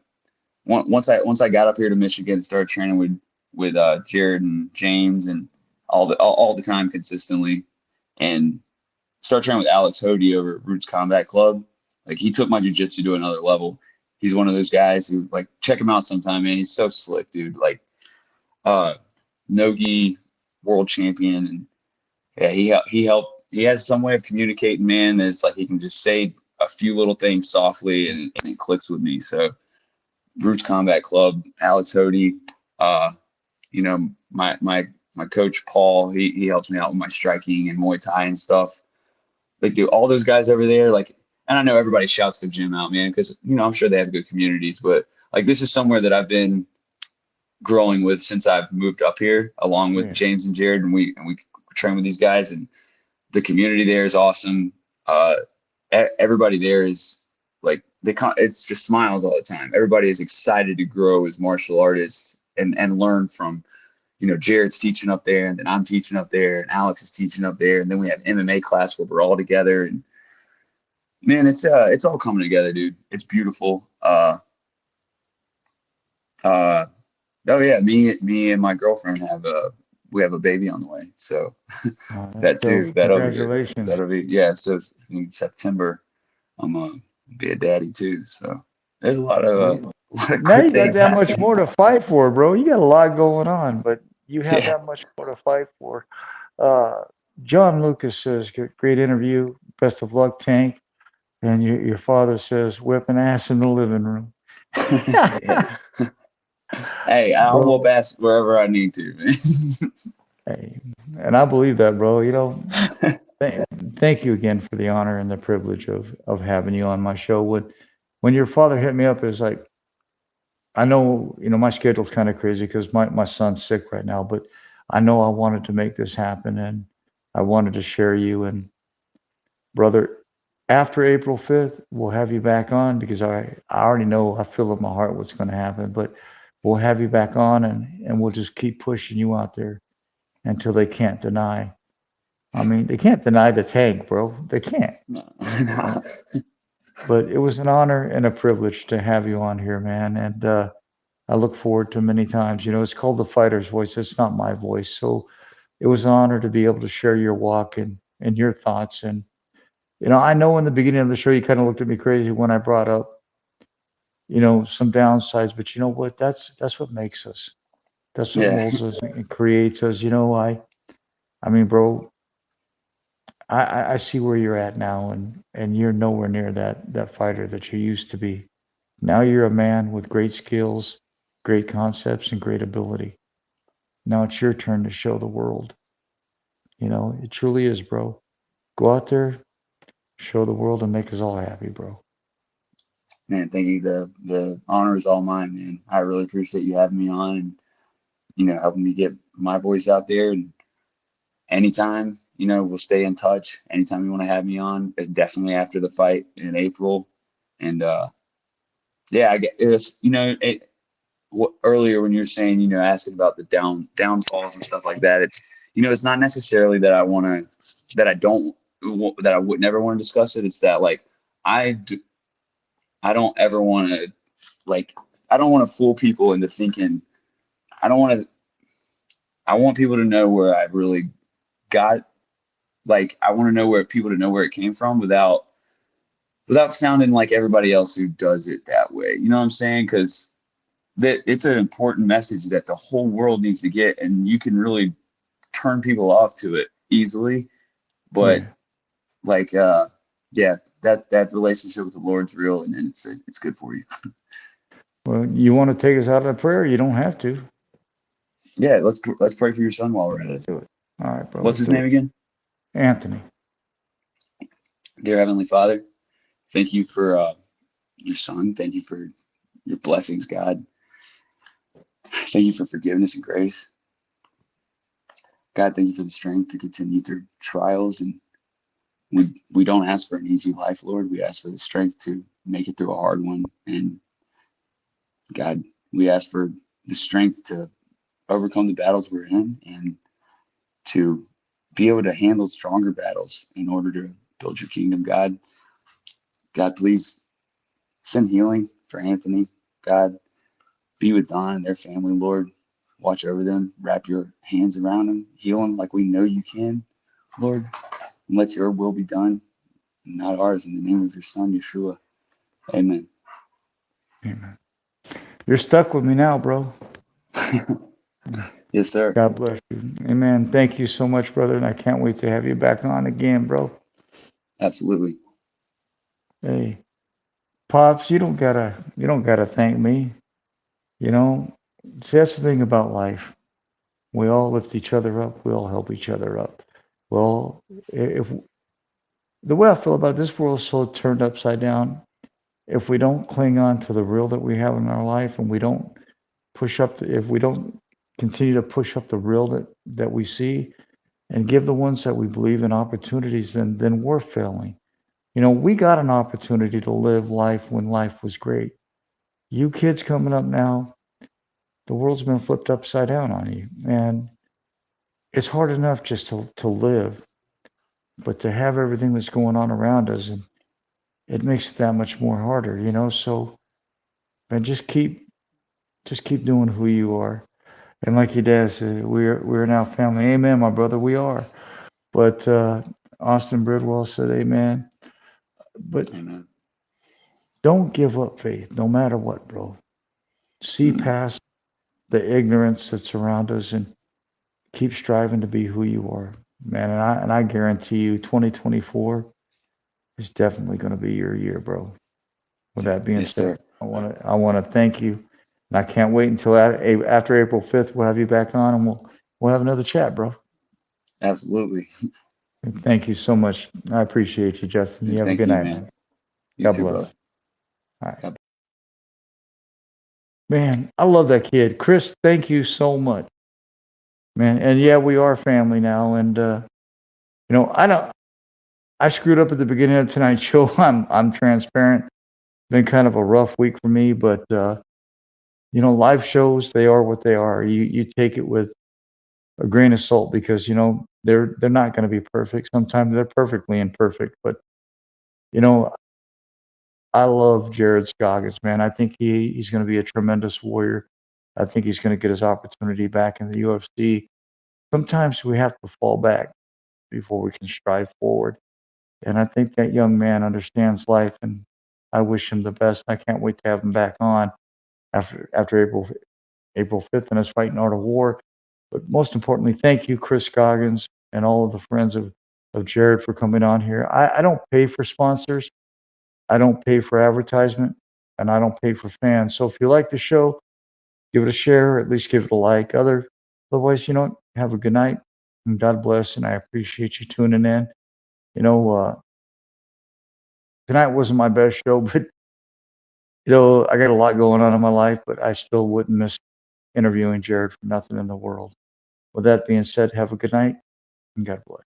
Speaker 3: once I got up here to Michigan and started training with Jared and James and all the time consistently, and started training with Alex Hody over at Roots Combat Club. Like, he took my jiu-jitsu to another level. He's one of those guys who, like, check him out sometime, man. He's so slick, dude. Like, no-gi world champion, and yeah, he helped. He has some way of communicating, man. That's like he can just say a few little things softly, and it clicks with me. So, Roots Combat Club, Alex Hody, my coach Paul, he helps me out with my striking and Muay Thai and stuff. Like, dude, all those guys over there, like, and I know everybody shouts the gym out, man, because I'm sure they have good communities, but like, this is somewhere that I've been growing with since I've moved up here, along with James and Jared, and we train with these guys, and the community there is awesome. Everybody there is like, it's just smiles all the time. Everybody is excited to grow as martial artists and learn from, Jared's teaching up there, and then I'm teaching up there, and Alex is teaching up there, and then we have MMA class where we're all together, and man, it's all coming together, dude. It's beautiful. Oh yeah, me and my girlfriend we have a baby on the way, so that too.
Speaker 2: Congratulations.
Speaker 3: That'll be yeah. So in September, I'm gonna be a daddy too. So there's a lot of
Speaker 2: now you got that much more to fight for, bro. You got a lot going on, but you have that much more to fight for. John Lucas says, great interview. Best of luck, Tank. And your father says, whipping ass in the living room.
Speaker 3: Hey, I'll whoop ass wherever I need to, man.
Speaker 2: Hey, and I believe that, bro. Thank you again for the honor and the privilege of having you on my show. When your father hit me up, it was like, I know, my schedule's kind of crazy because my son's sick right now, but I know I wanted to make this happen, and I wanted to share you. And brother, after April 5th, we'll have you back on, because I already know, I feel in my heart what's going to happen, but we'll have you back on, and we'll just keep pushing you out there until they can't deny. I mean, they can't deny the Tank, bro. They can't.
Speaker 3: No.
Speaker 2: But it was an honor and a privilege to have you on here, man. And I look forward to many times. It's called The Fighter's Voice. It's not my voice. So it was an honor to be able to share your walk and your thoughts. And, I know in the beginning of the show, you kind of looked at me crazy when I brought up, some downsides. But you know what? That's what makes us. That's what molds us and creates us. I mean, bro, I see where you're at now, and you're nowhere near that fighter that you used to be. Now you're a man with great skills, great concepts, and great ability. Now it's your turn to show the world. It truly is, bro. Go out there, show the world, and make us all happy, bro.
Speaker 3: Man, thank you. The honor is all mine, man. I really appreciate you having me on, and helping me get my voice out there. And anytime, we'll stay in touch. Anytime you want to have me on, definitely after the fight in April. And I get it's earlier when you were saying, asking about the downfalls and stuff like that. It's it's not necessarily that I would never want to discuss it. It's that, like, I don't ever want to, like, I don't want to fool people into thinking. I want people to know where I really got. Like, I want people to know where it came from without sounding like everybody else who does it that way. You know what I'm saying? Because it's an important message that the whole world needs to get, and you can really turn people off to it easily. But like, yeah, that relationship with the Lord's real, and it's good for you.
Speaker 2: Well, you want to take us out of prayer? You don't have to.
Speaker 3: Yeah, let's pray for your son while we're at it.
Speaker 2: Do it. All right, bro.
Speaker 3: What's
Speaker 2: Let's
Speaker 3: his
Speaker 2: do
Speaker 3: name
Speaker 2: it.
Speaker 3: again?
Speaker 2: Anthony.
Speaker 3: Dear Heavenly Father, thank you for your son. Thank you for your blessings, God. Thank you for forgiveness and grace. God, thank you for the strength to continue through trials. And we don't ask for an easy life, Lord. We ask for the strength to make it through a hard one. And God, we ask for the strength to overcome the battles we're in and to be able to handle stronger battles in order to build your kingdom, God. God, please send healing for Anthony. God, be with Don and their family, Lord. Watch over them. Wrap your hands around them. Heal them like we know you can, Lord. And let your will be done, not ours. In the name of your son, Yeshua. Amen.
Speaker 2: Amen. You're stuck with me now, bro.
Speaker 3: Yes, sir.
Speaker 2: God bless you. Amen. Thank you so much, brother. And I can't wait to have you back on again, bro.
Speaker 3: Absolutely.
Speaker 2: Hey, Pops, you don't gotta thank me. You know, see, that's the thing about life. We all lift each other up. We all help each other up. Well, if the way I feel about this world is so turned upside down, if we don't cling on to the real that we have in our life, and we don't if we don't continue to push up the real that we see, and give the ones that we believe in opportunities, then we're failing. You know, we got an opportunity to live life when life was great. You kids coming up now, the world's been flipped upside down on you, and it's hard enough just to live, but to have everything that's going on around us, and it makes it that much more harder, you know. So, man, just keep doing who you are. And like your dad said, we're now family. Amen, my brother, we are. But Austin Bridwell said, Amen. But
Speaker 3: Amen.
Speaker 2: don't give up faith, no matter what, bro. See
Speaker 3: Mm.
Speaker 2: past the ignorance that's around us and keep striving to be who you are, man. And I guarantee you, 2024 is definitely going to be your year, bro. With that being
Speaker 3: Yes,
Speaker 2: said,
Speaker 3: sir.
Speaker 2: I want to thank you, and I can't wait until after April 5th. We'll have you back on, and we'll have another chat, bro.
Speaker 3: Absolutely.
Speaker 2: Thank you so much. I appreciate you, Justin.
Speaker 3: And
Speaker 2: You have a
Speaker 3: thank
Speaker 2: good
Speaker 3: you,
Speaker 2: night,
Speaker 3: man.
Speaker 2: man.
Speaker 3: You
Speaker 2: God
Speaker 3: too,
Speaker 2: bless.
Speaker 3: brother.
Speaker 2: All right.
Speaker 3: God
Speaker 2: Man, I love that kid. Chris, thank you so much. Man, and yeah, we are family now. And you know, I screwed up at the beginning of tonight's show. I'm transparent. Been kind of a rough week for me, but you know, live shows, they are what they are. You take it with a grain of salt, because you know they're not going to be perfect. Sometimes they're perfectly imperfect, but you know, I love Jared Scoggins, man. I think he's going to be a tremendous warrior. I think he's going to get his opportunity back in the UFC. Sometimes we have to fall back before we can strive forward. And I think that young man understands life, and I wish him the best. I can't wait to have him back on after April 5th in his Fighting Art of War. But most importantly, thank you, Chris Scoggins, and all of the friends of Jared for coming on here. I don't pay for sponsors. I don't pay for advertisement, and I don't pay for fans. So if you like the show, give it a share, or at least give it a like. Otherwise, you know, have a good night, and God bless. And I appreciate you tuning in. You know, tonight wasn't my best show, but you know, I got a lot going on in my life, but I still wouldn't miss interviewing Jared for nothing in the world. With that being said, have a good night, and God bless.